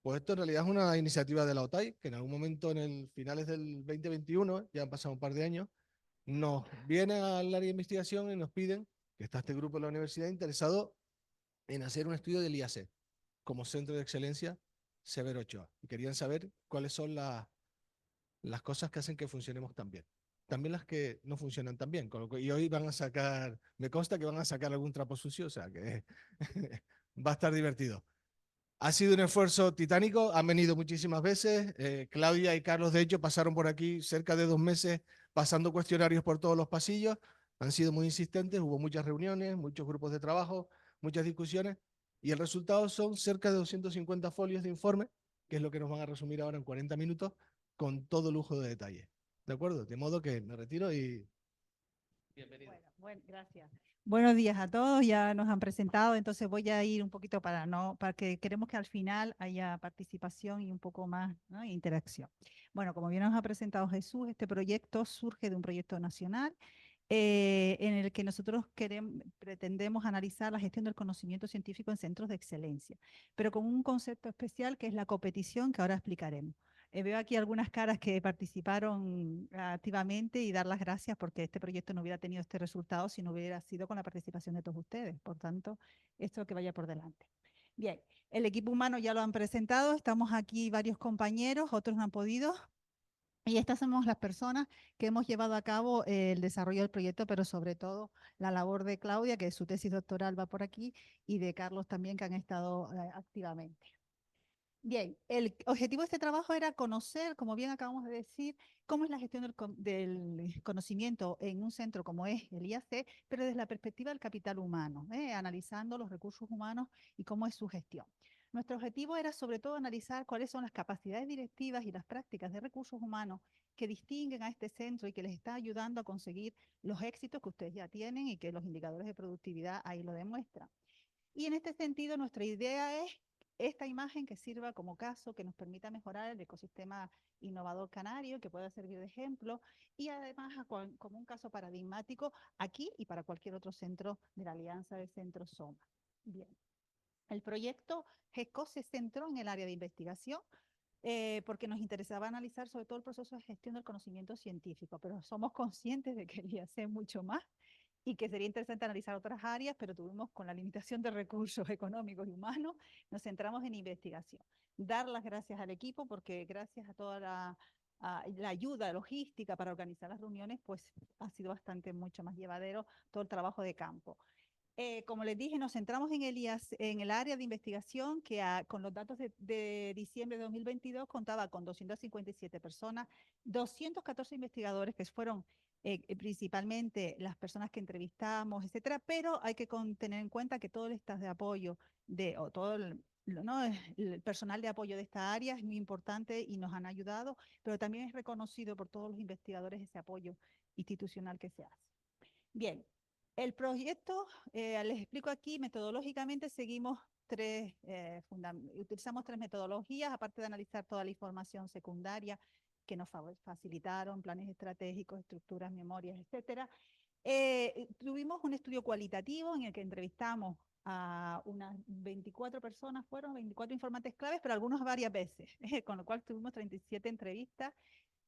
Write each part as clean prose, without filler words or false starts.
Pues esto en realidad es una iniciativa de la OTAI, que en algún momento en el finales del 2021, ya han pasado un par de años, nos viene al área de investigación y nos piden que está este grupo de la universidad interesado en hacer un estudio del IAC como centro de excelencia Severo Ochoa. Y querían saber cuáles son las cosas que hacen que funcionemos tan bien. También las que no funcionan tan bien. Y hoy van a sacar, me consta que van a sacar algún trapo sucio, o sea que va a estar divertido. Ha sido un esfuerzo titánico, han venido muchísimas veces. Claudia y Carlos, de hecho, pasaron por aquí cerca de 2 meses pasando cuestionarios por todos los pasillos. Han sido muy insistentes, hubo muchas reuniones, muchos grupos de trabajo, muchas discusiones. Y el resultado son cerca de 250 folios de informe, que es lo que nos van a resumir ahora en 40 minutos, con todo lujo de detalle. ¿De acuerdo? De modo que me retiro y bienvenido. Bueno, gracias. Buenos días a todos, ya nos han presentado, entonces voy a ir un poquito para que queremos que al final haya participación y un poco más, ¿no?, interacción. Bueno, como bien nos ha presentado Jesús, este proyecto surge de un proyecto nacional en el que nosotros pretendemos analizar la gestión del conocimiento científico en centros de excelencia, pero con un concepto especial que es la competición, que ahora explicaremos. Veo aquí algunas caras que participaron activamente y dar las gracias porque este proyecto no hubiera tenido este resultado si no hubiera sido con la participación de todos ustedes. Por tanto, esto que vaya por delante. Bien, el equipo humano ya lo han presentado, estamos aquí varios compañeros, otros no han podido. Y estas somos las personas que hemos llevado a cabo el desarrollo del proyecto, pero sobre todo la labor de Claudia, que su tesis doctoral va por aquí, y de Carlos también, que han estado activamente. Bien, el objetivo de este trabajo era conocer, como bien acabamos de decir, cómo es la gestión del conocimiento en un centro como es el IAC, pero desde la perspectiva del capital humano, analizando los recursos humanos y cómo es su gestión. Nuestro objetivo era sobre todo analizar cuáles son las capacidades directivas y las prácticas de recursos humanos que distinguen a este centro y que les está ayudando a conseguir los éxitos que ustedes ya tienen y que los indicadores de productividad ahí lo demuestran. Y en este sentido, nuestra idea es esta imagen que sirva como caso, que nos permita mejorar el ecosistema innovador canario, que pueda servir de ejemplo, y además como un caso paradigmático aquí y para cualquier otro centro de la Alianza de Centros SOMA. Bien. El proyecto GESCO se centró en el área de investigación, porque nos interesaba analizar sobre todo el proceso de gestión del conocimiento científico, pero somos conscientes de que quería hacer mucho más y que sería interesante analizar otras áreas, pero tuvimos con la limitación de recursos económicos y humanos, nos centramos en investigación. Dar las gracias al equipo porque gracias a toda la ayuda logística para organizar las reuniones, pues ha sido bastante mucho más llevadero todo el trabajo de campo. Como les dije, nos centramos en el IAS, en el área de investigación que con los datos de diciembre de 2022 contaba con 257 personas, 214 investigadores que fueron principalmente las personas que entrevistamos, etcétera, pero hay que tener en cuenta que todo el staff de apoyo o todo ¿no?, el personal de apoyo de esta área es muy importante y nos han ayudado, pero también es reconocido por todos los investigadores ese apoyo institucional que se hace. Bien, el proyecto, les explico aquí, metodológicamente seguimos utilizamos tres metodologías, aparte de analizar toda la información secundaria que nos facilitaron, planes estratégicos, estructuras, memorias, etcétera. Tuvimos un estudio cualitativo en el que entrevistamos a unas 24 personas, fueron 24 informantes claves, pero algunos varias veces, con lo cual tuvimos 37 entrevistas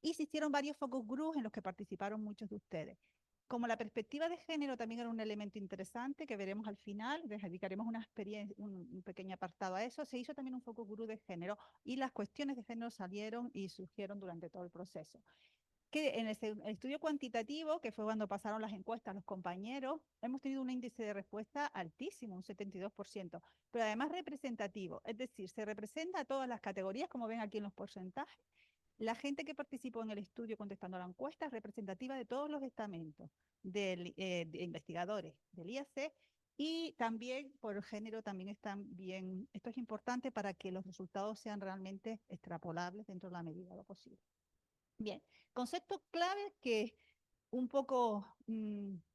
y se hicieron varios focus groups en los que participaron muchos de ustedes. Como la perspectiva de género también era un elemento interesante que veremos al final, dedicaremos un pequeño apartado a eso, se hizo también un focus group de género y las cuestiones de género salieron y surgieron durante todo el proceso. Que en el estudio cuantitativo, que fue cuando pasaron las encuestas a los compañeros, hemos tenido un índice de respuesta altísimo, un 72%, pero además representativo, es decir, se representa a todas las categorías, como ven aquí en los porcentajes. La gente que participó en el estudio contestando la encuesta es representativa de todos los estamentos de investigadores del IAC y también por género también están bien. Esto es importante para que los resultados sean realmente extrapolables dentro de la medida de lo posible. Bien, concepto clave que un poco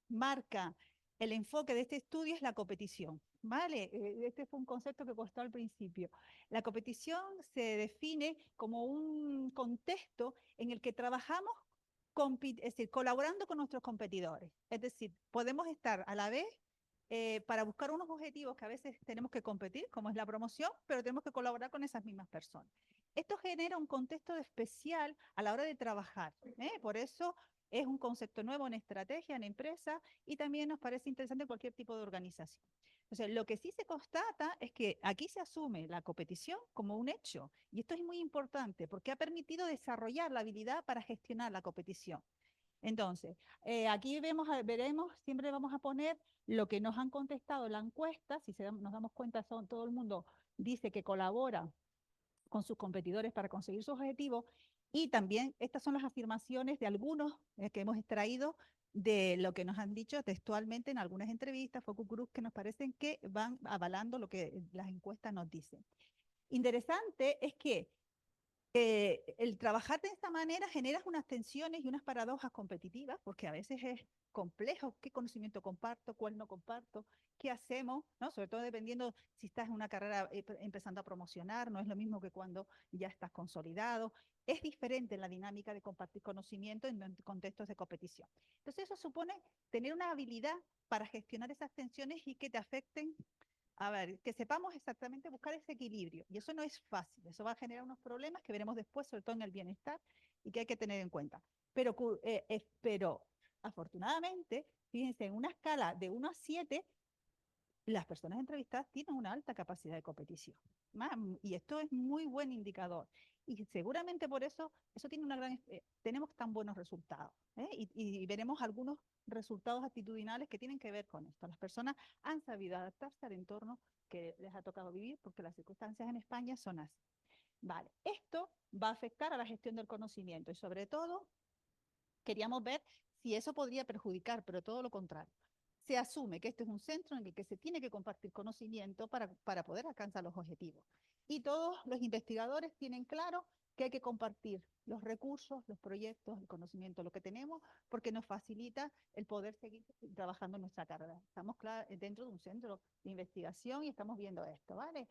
marca el enfoque de este estudio es la competición. ¿Vale? Este fue un concepto que costó al principio. La competición se define como un contexto en el que trabajamos es decir, colaborando con nuestros competidores. Es decir, podemos estar a la vez para buscar unos objetivos que a veces tenemos que competir, como es la promoción, pero tenemos que colaborar con esas mismas personas. Esto genera un contexto especial a la hora de trabajar. Por eso es un concepto nuevo en estrategia, en empresa, y también nos parece interesante en cualquier tipo de organización. Entonces, lo que sí se constata es que aquí se asume la competición como un hecho, y esto es muy importante porque ha permitido desarrollar la habilidad para gestionar la competición. Entonces, aquí veremos, siempre vamos a poner lo que nos han contestado en la encuesta. Si nos damos cuenta, todo el mundo dice que colabora con sus competidores para conseguir sus objetivos. Y también estas son las afirmaciones de algunos que hemos extraído de lo que nos han dicho textualmente en algunas entrevistas, focus groups, que nos parecen que van avalando lo que las encuestas nos dicen. Interesante es que el trabajar de esta manera genera unas tensiones y unas paradojas competitivas, porque a veces es complejo qué conocimiento comparto, cuál no comparto, qué hacemos, ¿no? Sobre todo dependiendo si estás en una carrera empezando a promocionar, no es lo mismo que cuando ya estás consolidado. Es diferente la dinámica de compartir conocimiento en contextos de competición. Entonces eso supone tener una habilidad para gestionar esas tensiones y que te afecten, a ver, que sepamos exactamente buscar ese equilibrio. Y eso no es fácil, eso va a generar unos problemas que veremos después, sobre todo en el bienestar, y que hay que tener en cuenta. Pero afortunadamente, fíjense, en una escala de 1 a 7, las personas entrevistadas tienen una alta capacidad de competición. Y esto es muy buen indicador. Y seguramente por eso, eso tiene una gran, tenemos tan buenos resultados. Y veremos algunos resultados actitudinales que tienen que ver con esto. Las personas han sabido adaptarse al entorno que les ha tocado vivir porque las circunstancias en España son así. Vale, esto va a afectar a la gestión del conocimiento y sobre todo queríamos ver si eso podría perjudicar, pero todo lo contrario. Se asume que este es un centro en el que se tiene que compartir conocimiento para poder alcanzar los objetivos. Y todos los investigadores tienen claro que hay que compartir los recursos, los proyectos, el conocimiento, lo que tenemos, porque nos facilita el poder seguir trabajando en nuestra carrera. Estamos dentro de un centro de investigación y estamos viendo esto, ¿vale?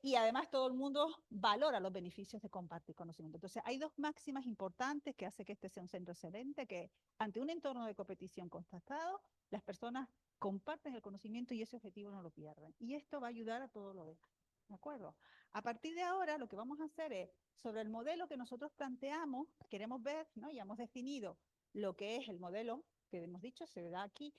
Y además todo el mundo valora los beneficios de compartir conocimiento. Entonces hay dos máximas importantes que hace que este sea un centro excelente, que ante un entorno de competición constatado, las personas comparten el conocimiento y ese objetivo no lo pierden. Y esto va a ayudar a todo lo demás. ¿De acuerdo? A partir de ahora lo que vamos a hacer es, sobre el modelo que nosotros planteamos, queremos ver, ¿no? Ya hemos definido lo que es el modelo que hemos dicho, se da aquí,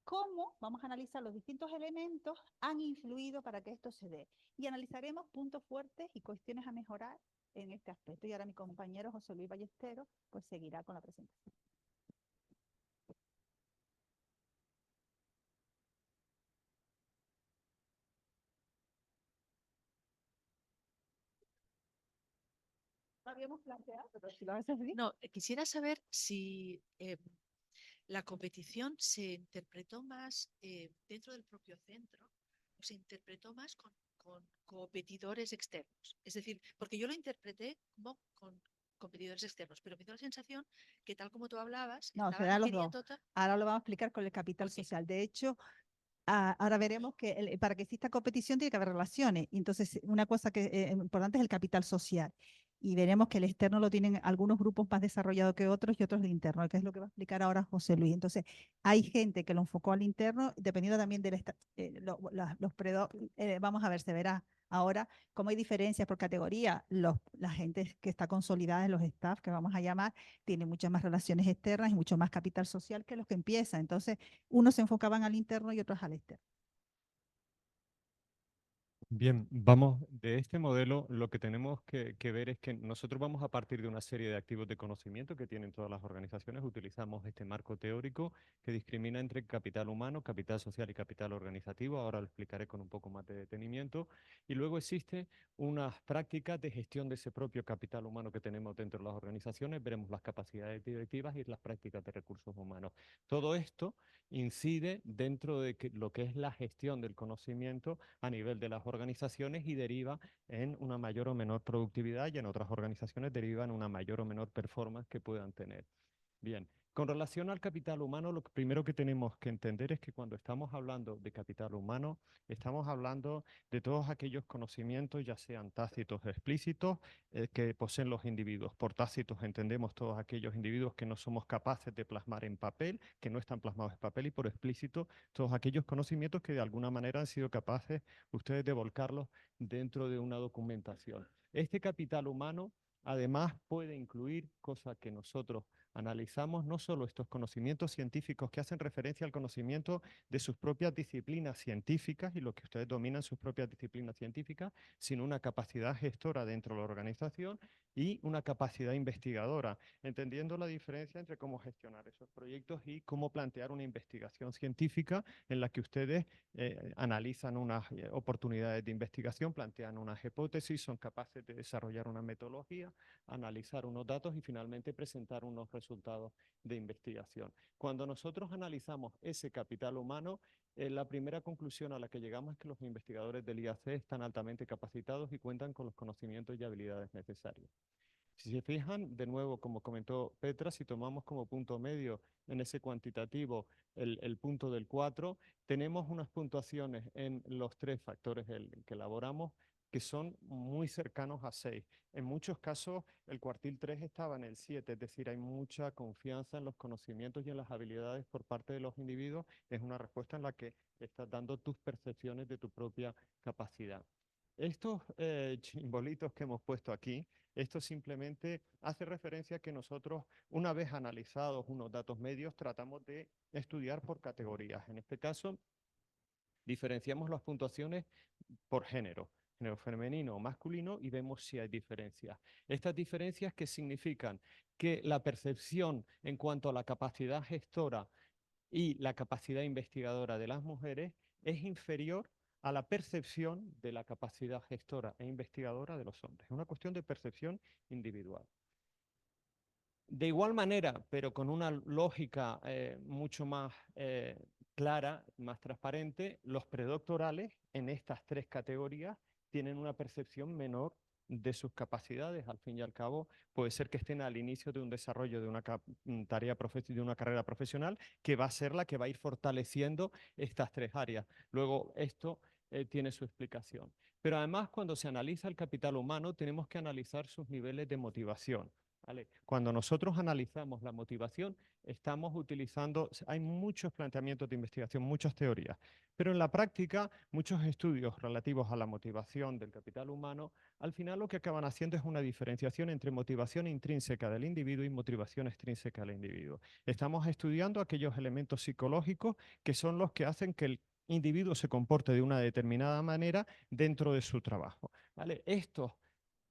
cómo vamos a analizar los distintos elementos han influido para que esto se dé. Y analizaremos puntos fuertes y cuestiones a mejorar en este aspecto. Y ahora mi compañero José Luis Ballesteros pues seguirá con la presentación. Lo habíamos planteado, pero si lo haces así. No, quisiera saber si la competición se interpretó más dentro del propio centro o se interpretó más con competidores externos. Es decir, porque yo lo interpreté como con competidores externos, pero me dio la sensación que tal como tú hablabas, No, estaba serán los dos. requiriendo... Ahora lo vamos a explicar con el capital social. De hecho, ahora veremos que para que exista competición tiene que haber relaciones. Entonces, una cosa que es importante es el capital social. Y veremos que el externo lo tienen algunos grupos más desarrollado que otros y otros el interno, que es lo que va a explicar ahora José Luis. Entonces, hay gente que lo enfocó al interno, dependiendo también de vamos a ver, se verá ahora cómo hay diferencias por categoría. La gente que está consolidada en los staff, que vamos a llamar, tiene muchas más relaciones externas y mucho más capital social que los que empiezan. Entonces, unos se enfocaban al interno y otros al externo. Bien, vamos, de este modelo lo que tenemos que ver es que nosotros vamos a partir de una serie de activos de conocimiento que tienen todas las organizaciones. Utilizamos este marco teórico que discrimina entre capital humano, capital social y capital organizativo. Ahora lo explicaré con un poco más de detenimiento. Y luego existe unas prácticas de gestión de ese propio capital humano que tenemos dentro de las organizaciones. Veremos las capacidades directivas y las prácticas de recursos humanos. Todo esto incide dentro de lo que es la gestión del conocimiento a nivel de las organizaciones y deriva en una mayor o menor productividad y en otras organizaciones deriva en una mayor o menor performance que puedan tener. Bien, Con relación al capital humano, lo primero que tenemos que entender es que cuando estamos hablando de capital humano, estamos hablando de todos aquellos conocimientos, ya sean tácitos o explícitos, que poseen los individuos. Por tácitos entendemos todos aquellos individuos que no somos capaces de plasmar en papel, que no están plasmados en papel, y por explícito, todos aquellos conocimientos que de alguna manera han sido capaces ustedes de volcarlos dentro de una documentación. Este capital humano, además, puede incluir cosas que nosotros analizamos, no solo estos conocimientos científicos que hacen referencia al conocimiento de sus propias disciplinas científicas y lo que ustedes dominan sus propias disciplinas científicas, sino una capacidad gestora dentro de la organización y una capacidad investigadora, entendiendo la diferencia entre cómo gestionar esos proyectos y cómo plantear una investigación científica en la que ustedes analizan unas oportunidades de investigación, plantean unas hipótesis, son capaces de desarrollar una metodología, analizar unos datos y finalmente presentar unos resultados de investigación. Cuando nosotros analizamos ese capital humano, la primera conclusión a la que llegamos es que los investigadores del IAC están altamente capacitados y cuentan con los conocimientos y habilidades necesarios. Si se fijan, de nuevo, como comentó Petra, si tomamos como punto medio en ese cuantitativo el punto del 4, tenemos unas puntuaciones en los 3 factores que elaboramos que son muy cercanos a 6. En muchos casos, el cuartil 3 estaba en el 7, es decir, hay mucha confianza en los conocimientos y en las habilidades por parte de los individuos. Es una respuesta en la que estás dando tus percepciones de tu propia capacidad. Estos simbolitos que hemos puesto aquí, esto simplemente hace referencia a que nosotros, una vez analizados unos datos medios, tratamos de estudiar por categorías. En este caso, diferenciamos las puntuaciones por género femenino o masculino, y vemos si hay diferencias. Estas diferencias, ¿qué significan? Que la percepción en cuanto a la capacidad gestora y la capacidad investigadora de las mujeres es inferior a la percepción de la capacidad gestora e investigadora de los hombres. Es una cuestión de percepción individual. De igual manera, pero con una lógica mucho más clara, más transparente, los predoctorales en estas 3 categorías tienen una percepción menor de sus capacidades. Al fin y al cabo, puede ser que estén al inicio de un desarrollo de una de una carrera profesional que va a ser la que va a ir fortaleciendo estas 3 áreas. Luego, esto tiene su explicación. Pero además, cuando se analiza el capital humano, tenemos que analizar sus niveles de motivación. ¿Vale? Cuando nosotros analizamos la motivación, estamos utilizando, hay muchos planteamientos de investigación, muchas teorías, pero en la práctica, muchos estudios relativos a la motivación del capital humano, al final lo que acaban haciendo es una diferenciación entre motivación intrínseca del individuo y motivación extrínseca del individuo. Estamos estudiando aquellos elementos psicológicos que son los que hacen que el individuo se comporte de una determinada manera dentro de su trabajo. ¿Vale? Estos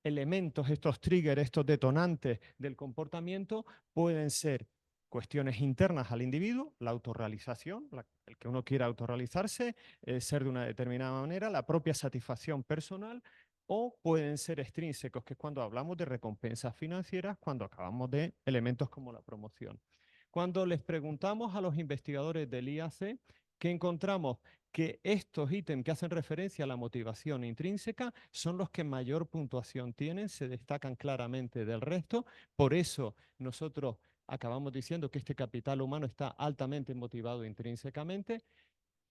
elementos, estos triggers, estos detonantes del comportamiento pueden ser cuestiones internas al individuo, la autorrealización, el que uno quiera autorrealizarse, ser de una determinada manera, la propia satisfacción personal, o pueden ser extrínsecos, que es cuando hablamos de recompensas financieras, cuando acabamos de elementos como la promoción. Cuando les preguntamos a los investigadores del IAC, ¿qué encontramos? Que estos ítems que hacen referencia a la motivación intrínseca son los que mayor puntuación tienen, se destacan claramente del resto. Por eso nosotros acabamos diciendo que este capital humano está altamente motivado intrínsecamente.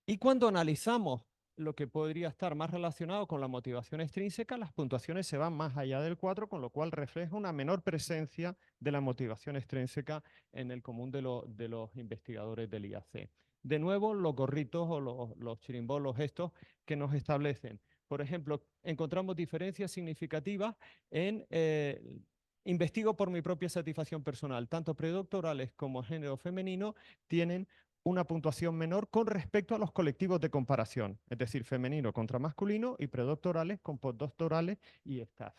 Y cuando analizamos lo que podría estar más relacionado con la motivación extrínseca, las puntuaciones se van más allá del 4, con lo cual refleja una menor presencia de la motivación extrínseca en el común de los investigadores del IAC. De nuevo, los gorritos o los chirimbolos estos que nos establecen. Por ejemplo, encontramos diferencias significativas en investigo por mi propia satisfacción personal. Tanto predoctorales como género femenino tienen una puntuación menor con respecto a los colectivos de comparación, es decir, femenino contra masculino y predoctorales con postdoctorales y staff.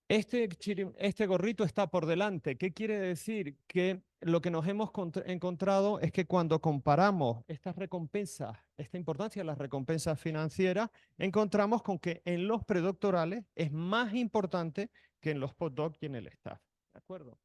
Este gorrito está por delante. ¿Qué quiere decir? Que lo que nos hemos encontrado es que cuando comparamos estas recompensas, esta importancia de las recompensas financieras, encontramos con que en los predoctorales es más importante que en los postdoc y en el staff. ¿De acuerdo?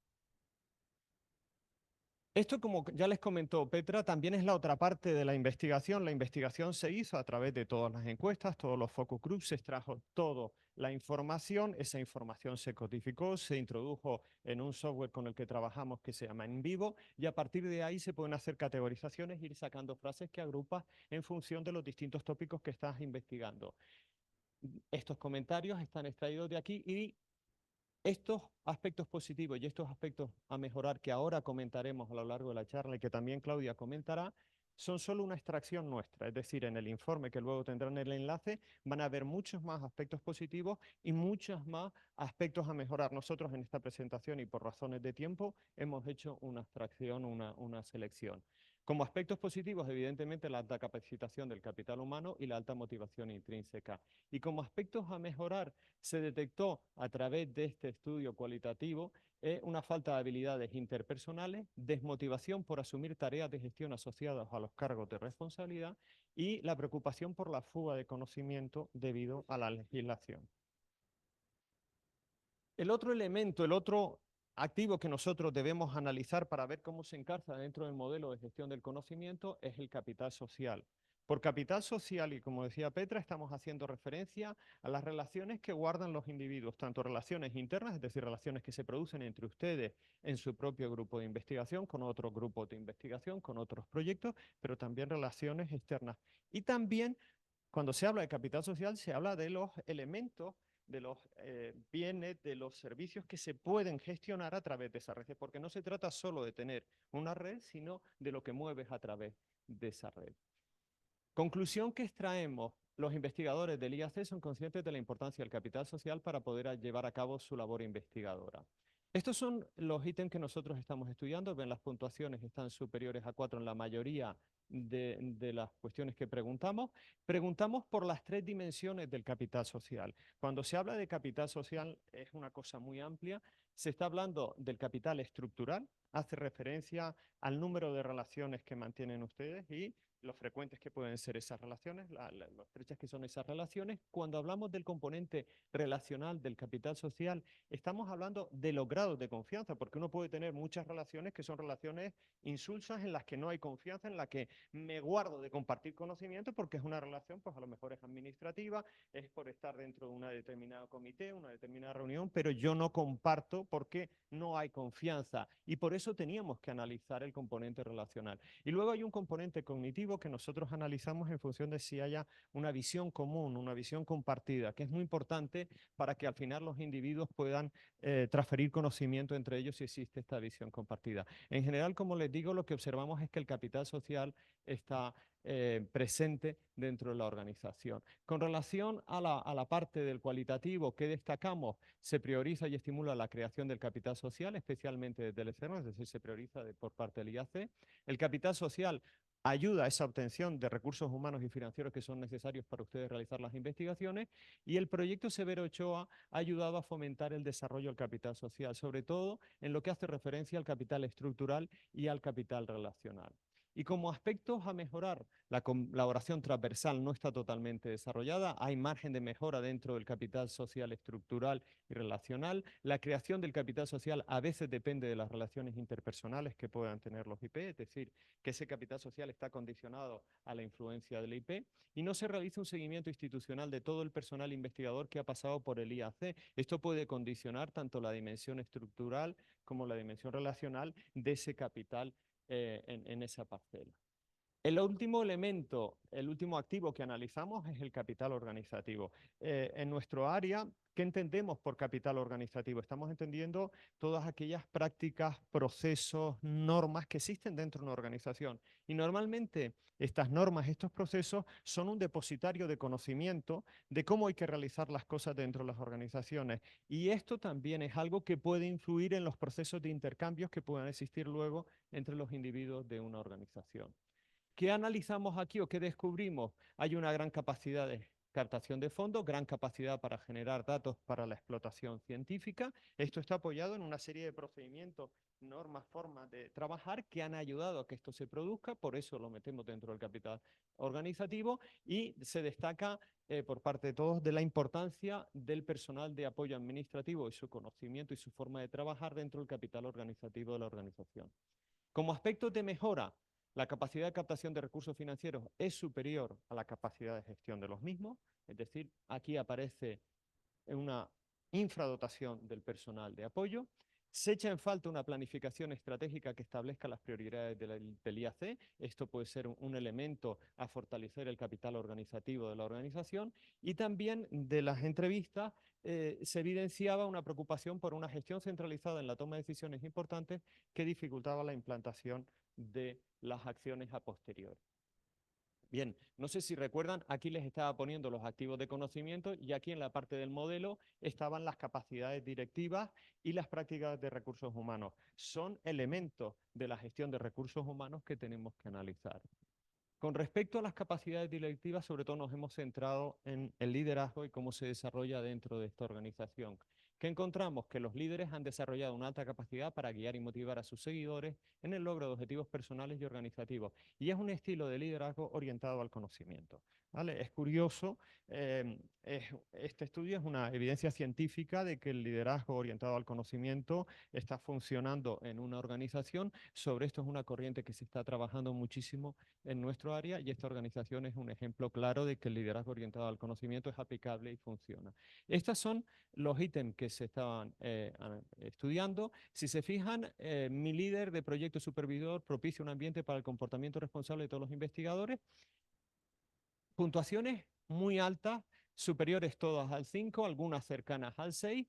Esto, como ya les comentó Petra, también es la otra parte de la investigación. La investigación se hizo a través de todas las encuestas, todos los focus groups, se extrajo toda la información, esa información se codificó, se introdujo en un software con el que trabajamos que se llama InVivo, y a partir de ahí se pueden hacer categorizaciones, ir sacando frases que agrupas en función de los distintos tópicos que estás investigando. Estos comentarios están extraídos de aquí y estos aspectos positivos y estos aspectos a mejorar que ahora comentaremos a lo largo de la charla y que también Claudia comentará, son solo una extracción nuestra. Es decir, en el informe que luego tendrán el enlace van a haber muchos más aspectos positivos y muchos más aspectos a mejorar. Nosotros en esta presentación y por razones de tiempo hemos hecho una extracción, una selección. Como aspectos positivos, evidentemente, la alta capacitación del capital humano y la alta motivación intrínseca. Y como aspectos a mejorar, se detectó a través de este estudio cualitativo una falta de habilidades interpersonales, desmotivación por asumir tareas de gestión asociadas a los cargos de responsabilidad y la preocupación por la fuga de conocimiento debido a la legislación. El otro elemento, el otro activo que nosotros debemos analizar para ver cómo se encarza dentro del modelo de gestión del conocimiento es el capital social. Por capital social, y como decía Petra, estamos haciendo referencia a las relaciones que guardan los individuos, tanto relaciones internas, es decir, relaciones que se producen entre ustedes en su propio grupo de investigación, con otros grupos de investigación, con otros proyectos, pero también relaciones externas. Y también, cuando se habla de capital social, se habla de los elementos, de los bienes, de los servicios que se pueden gestionar a través de esa red, porque no se trata solo de tener una red, sino de lo que mueves a través de esa red. Conclusión que extraemos: los investigadores del IAC son conscientes de la importancia del capital social para poder llevar a cabo su labor investigadora. Estos son los ítems que nosotros estamos estudiando. Ven, las puntuaciones están superiores a 4 en la mayoría de las cuestiones que preguntamos. Preguntamos por las 3 dimensiones del capital social. Cuando se habla de capital social es una cosa muy amplia. Se está hablando del capital estructural, hace referencia al número de relaciones que mantienen ustedes y lo frecuentes que pueden ser esas relaciones, lo estrechas que son esas relaciones. Cuando hablamos del componente relacional del capital social, estamos hablando de los grados de confianza, porque uno puede tener muchas relaciones que son relaciones insulsas, en las que no hay confianza, en las que me guardo de compartir conocimiento porque es una relación, pues a lo mejor es administrativa, es por estar dentro de una determinada comité, una determinada reunión, pero yo no comparto porque no hay confianza, y por eso teníamos que analizar el componente relacional. Y luego hay un componente cognitivo que nosotros analizamos en función de si haya una visión común, una visión compartida, que es muy importante para que al final los individuos puedan transferir conocimiento entre ellos si existe esta visión compartida. En general, como les digo, lo que observamos es que el capital social está presente dentro de la organización. Con relación a la parte del cualitativo, ¿qué destacamos? Se prioriza y estimula la creación del capital social, especialmente desde el externo, es decir, se prioriza por parte del IAC. El capital social ayuda a esa obtención de recursos humanos y financieros que son necesarios para ustedes realizar las investigaciones, y el proyecto Severo Ochoa ha ayudado a fomentar el desarrollo del capital social, sobre todo en lo que hace referencia al capital estructural y al capital relacional. Y como aspectos a mejorar, la colaboración transversal no está totalmente desarrollada, hay margen de mejora dentro del capital social estructural y relacional. La creación del capital social a veces depende de las relaciones interpersonales que puedan tener los IP, es decir, que ese capital social está condicionado a la influencia del IP, y no se realiza un seguimiento institucional de todo el personal investigador que ha pasado por el IAC. Esto puede condicionar tanto la dimensión estructural como la dimensión relacional de ese capital en esa parcela. El último elemento, el último activo que analizamos es el capital organizativo. En nuestro área, ¿qué entendemos por capital organizativo? Estamos entendiendo todas aquellas prácticas, procesos, normas que existen dentro de una organización. Y normalmente estas normas, estos procesos son un depositario de conocimiento de cómo hay que realizar las cosas dentro de las organizaciones. Y esto también es algo que puede influir en los procesos de intercambios que puedan existir luego entre los individuos de una organización. ¿Qué analizamos aquí o qué descubrimos? Hay una gran capacidad de captación de fondos, gran capacidad para generar datos para la explotación científica. Esto está apoyado en una serie de procedimientos, normas, formas de trabajar que han ayudado a que esto se produzca, por eso lo metemos dentro del capital organizativo, y se destaca por parte de todos de la importancia del personal de apoyo administrativo y su conocimiento y su forma de trabajar dentro del capital organizativo de la organización. Como aspecto de mejora, la capacidad de captación de recursos financieros es superior a la capacidad de gestión de los mismos, es decir, aquí aparece una infradotación del personal de apoyo. Se echa en falta una planificación estratégica que establezca las prioridades del IAC. Esto puede ser un elemento a fortalecer el capital organizativo de la organización. Y también de las entrevistas se evidenciaba una preocupación por una gestión centralizada en la toma de decisiones importantes que dificultaba la implantación de las acciones a posteriori. Bien, no sé si recuerdan, aquí les estaba poniendo los activos de conocimiento y aquí en la parte del modelo estaban las capacidades directivas y las prácticas de recursos humanos. Son elementos de la gestión de recursos humanos que tenemos que analizar. Con respecto a las capacidades directivas, sobre todo nos hemos centrado en el liderazgo y cómo se desarrolla dentro de esta organización. ¿Qué encontramos? Que los líderes han desarrollado una alta capacidad para guiar y motivar a sus seguidores en el logro de objetivos personales y organizativos. Y es un estilo de liderazgo orientado al conocimiento, ¿vale? Es curioso, este estudio es una evidencia científica de que el liderazgo orientado al conocimiento está funcionando en una organización. Sobre esto es una corriente que se está trabajando muchísimo en nuestro área y esta organización es un ejemplo claro de que el liderazgo orientado al conocimiento es aplicable y funciona. Estos son los ítems que se estaban estudiando. Si se fijan, mi líder de proyecto supervisor propicia un ambiente para el comportamiento responsable de todos los investigadores. Puntuaciones muy altas, superiores todas al 5, algunas cercanas al 6.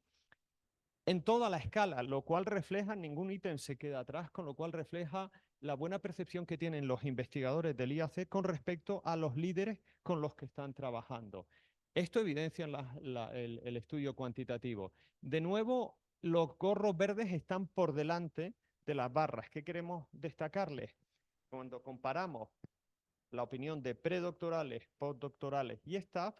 En toda la escala, lo cual refleja, ningún ítem se queda atrás, con lo cual refleja la buena percepción que tienen los investigadores del IAC con respecto a los líderes con los que están trabajando. Esto evidencia el estudio cuantitativo. De nuevo, los gorros verdes están por delante de las barras. ¿Qué queremos destacarles? Cuando comparamos la opinión de predoctorales, postdoctorales y staff,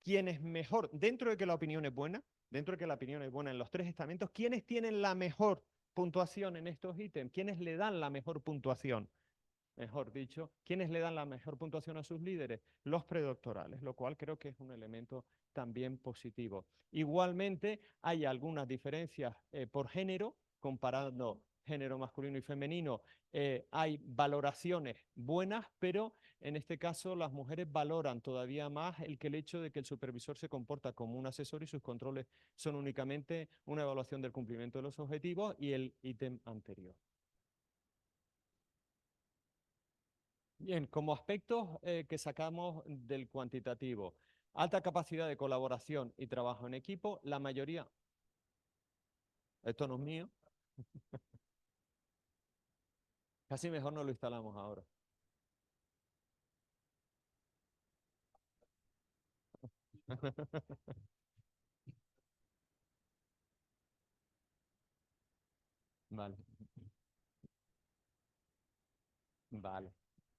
quienes mejor, dentro de que la opinión es buena, dentro de que la opinión es buena en los tres estamentos, ¿quiénes tienen la mejor puntuación en estos ítems? ¿Quiénes le dan la mejor puntuación? Mejor dicho, ¿quiénes le dan la mejor puntuación a sus líderes? Los predoctorales, lo cual creo que es un elemento también positivo. Igualmente, hay algunas diferencias por género, comparando género masculino y femenino. Hay valoraciones buenas, pero en este caso las mujeres valoran todavía más el hecho de que el supervisor se comporta como un asesor y sus controles son únicamente una evaluación del cumplimiento de los objetivos y el ítem anterior. Bien, como aspectos que sacamos del cuantitativo, alta capacidad de colaboración y trabajo en equipo, la mayoría, esto no es mío, casi mejor no lo instalamos ahora. Vale. Vale.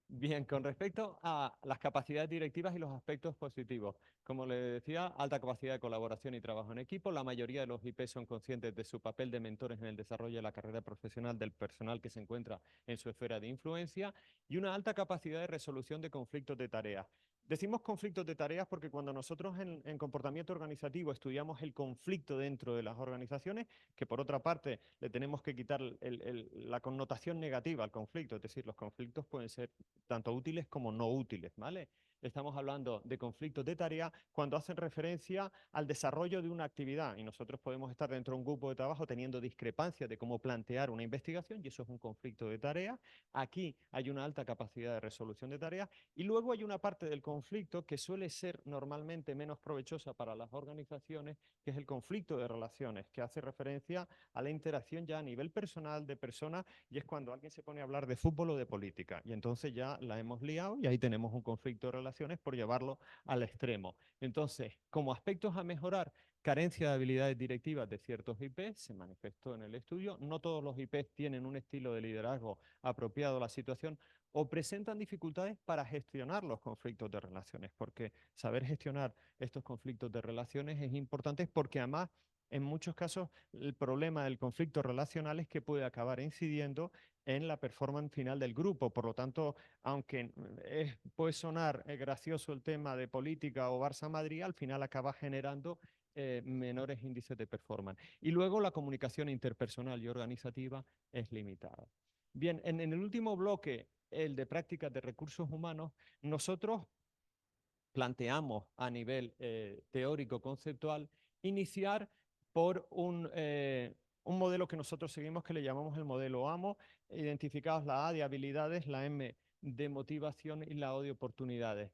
Bien, con respecto a las capacidades directivas y los aspectos positivos, como le decía, alta capacidad de colaboración y trabajo en equipo. La mayoría de los IP son conscientes de su papel de mentores en el desarrollo de la carrera profesional del personal que se encuentra en su esfera de influencia y una alta capacidad de resolución de conflictos de tareas. Decimos conflictos de tareas porque cuando nosotros en comportamiento organizativo estudiamos el conflicto dentro de las organizaciones, que por otra parte le tenemos que quitar la connotación negativa al conflicto, es decir, los conflictos pueden ser tanto útiles como no útiles, ¿vale? Estamos hablando de conflictos de tarea cuando hacen referencia al desarrollo de una actividad y nosotros podemos estar dentro de un grupo de trabajo teniendo discrepancias de cómo plantear una investigación y eso es un conflicto de tarea. Aquí hay una alta capacidad de resolución de tareas y luego hay una parte del conflicto que suele ser normalmente menos provechosa para las organizaciones, que es el conflicto de relaciones, que hace referencia a la interacción ya a nivel personal de personas y es cuando alguien se pone a hablar de fútbol o de política y entonces ya la hemos liado y ahí tenemos un conflicto de relaciones por llevarlo al extremo. Entonces, como aspectos a mejorar, carencia de habilidades directivas de ciertos IP, se manifestó en el estudio. No todos los IP tienen un estilo de liderazgo apropiado a la situación o presentan dificultades para gestionar los conflictos de relaciones, porque saber gestionar estos conflictos de relaciones es importante porque además en muchos casos el problema del conflicto relacional es que puede acabar incidiendo en la performance final del grupo. Por lo tanto, aunque puede sonar gracioso el tema de política o Barça-Madrid, al final acaba generando menores índices de performance. Y luego la comunicación interpersonal y organizativa es limitada. Bien, en el último bloque, el de prácticas de recursos humanos, nosotros planteamos a nivel teórico conceptual iniciar por un modelo que nosotros seguimos que le llamamos el modelo AMO, identificados la A de habilidades, la M de motivación y la O de oportunidades.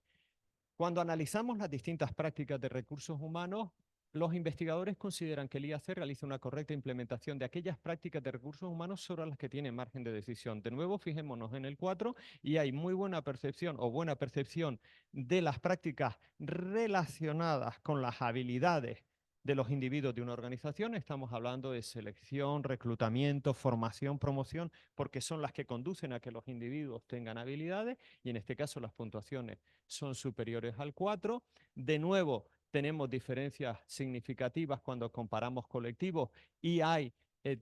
Cuando analizamos las distintas prácticas de recursos humanos, los investigadores consideran que el IAC realiza una correcta implementación de aquellas prácticas de recursos humanos sobre las que tiene margen de decisión. De nuevo, fijémonos en el 4 y hay muy buena percepción o buena percepción de las prácticas relacionadas con las habilidades de los individuos de una organización. Estamos hablando de selección, reclutamiento, formación, promoción, porque son las que conducen a que los individuos tengan habilidades y en este caso las puntuaciones son superiores al 4. De nuevo, tenemos diferencias significativas cuando comparamos colectivos y hay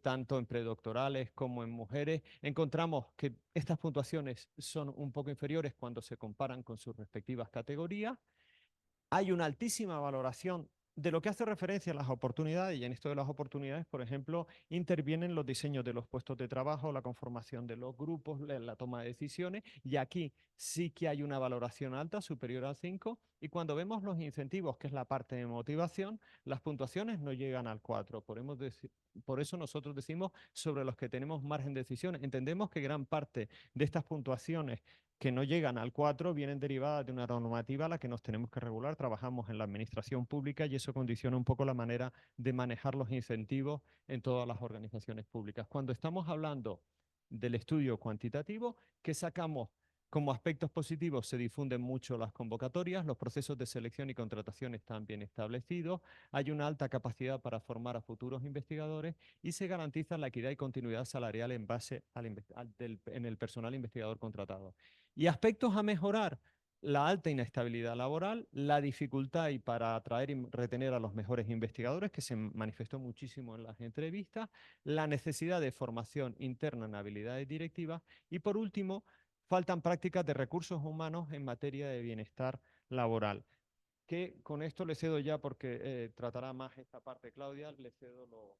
tanto en predoctorales como en mujeres. Encontramos que estas puntuaciones son un poco inferiores cuando se comparan con sus respectivas categorías. Hay una altísima valoración de lo que hace referencia a las oportunidades, y en esto de las oportunidades, por ejemplo, intervienen los diseños de los puestos de trabajo, la conformación de los grupos, la toma de decisiones, y aquí sí que hay una valoración alta, superior al 5, y cuando vemos los incentivos, que es la parte de motivación, las puntuaciones no llegan al 4. Por eso nosotros decimos sobre los que tenemos margen de decisión. Entendemos que gran parte de estas puntuaciones que no llegan al 4 vienen derivadas de una normativa a la que nos tenemos que regular. Trabajamos en la administración pública y eso condiciona un poco la manera de manejar los incentivos en todas las organizaciones públicas. Cuando estamos hablando del estudio cuantitativo, ¿qué sacamos? Como aspectos positivos se difunden mucho las convocatorias, los procesos de selección y contratación están bien establecidos, hay una alta capacidad para formar a futuros investigadores y se garantiza la equidad y continuidad salarial en base en el personal investigador contratado. Y aspectos a mejorar: la alta inestabilidad laboral, la dificultad y para atraer y retener a los mejores investigadores, que se manifestó muchísimo en las entrevistas, la necesidad de formación interna en habilidades directivas y, por último, faltan prácticas de recursos humanos en materia de bienestar laboral. Que con esto le cedo ya, porque tratará más esta parte Claudia, le cedo lo...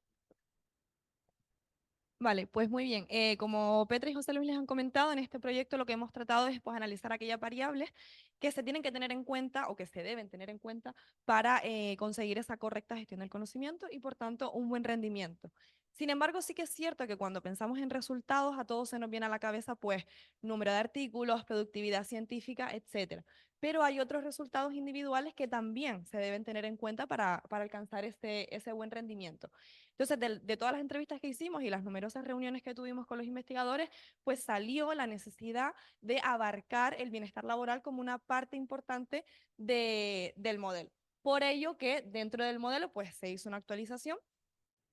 Vale, pues muy bien. Como Petra y José Luis les han comentado, en este proyecto lo que hemos tratado es pues, analizar aquellas variables que se tienen que tener en cuenta o que se deben tener en cuenta para conseguir esa correcta gestión del conocimiento y por tanto un buen rendimiento. Sin embargo, sí que es cierto que cuando pensamos en resultados a todos se nos viene a la cabeza pues número de artículos, productividad científica, etcétera. Pero hay otros resultados individuales que también se deben tener en cuenta para alcanzar ese buen rendimiento. Entonces, de todas las entrevistas que hicimos y las numerosas reuniones que tuvimos con los investigadores, pues salió la necesidad de abarcar el bienestar laboral como una parte importante del modelo. Por ello que dentro del modelo pues se hizo una actualización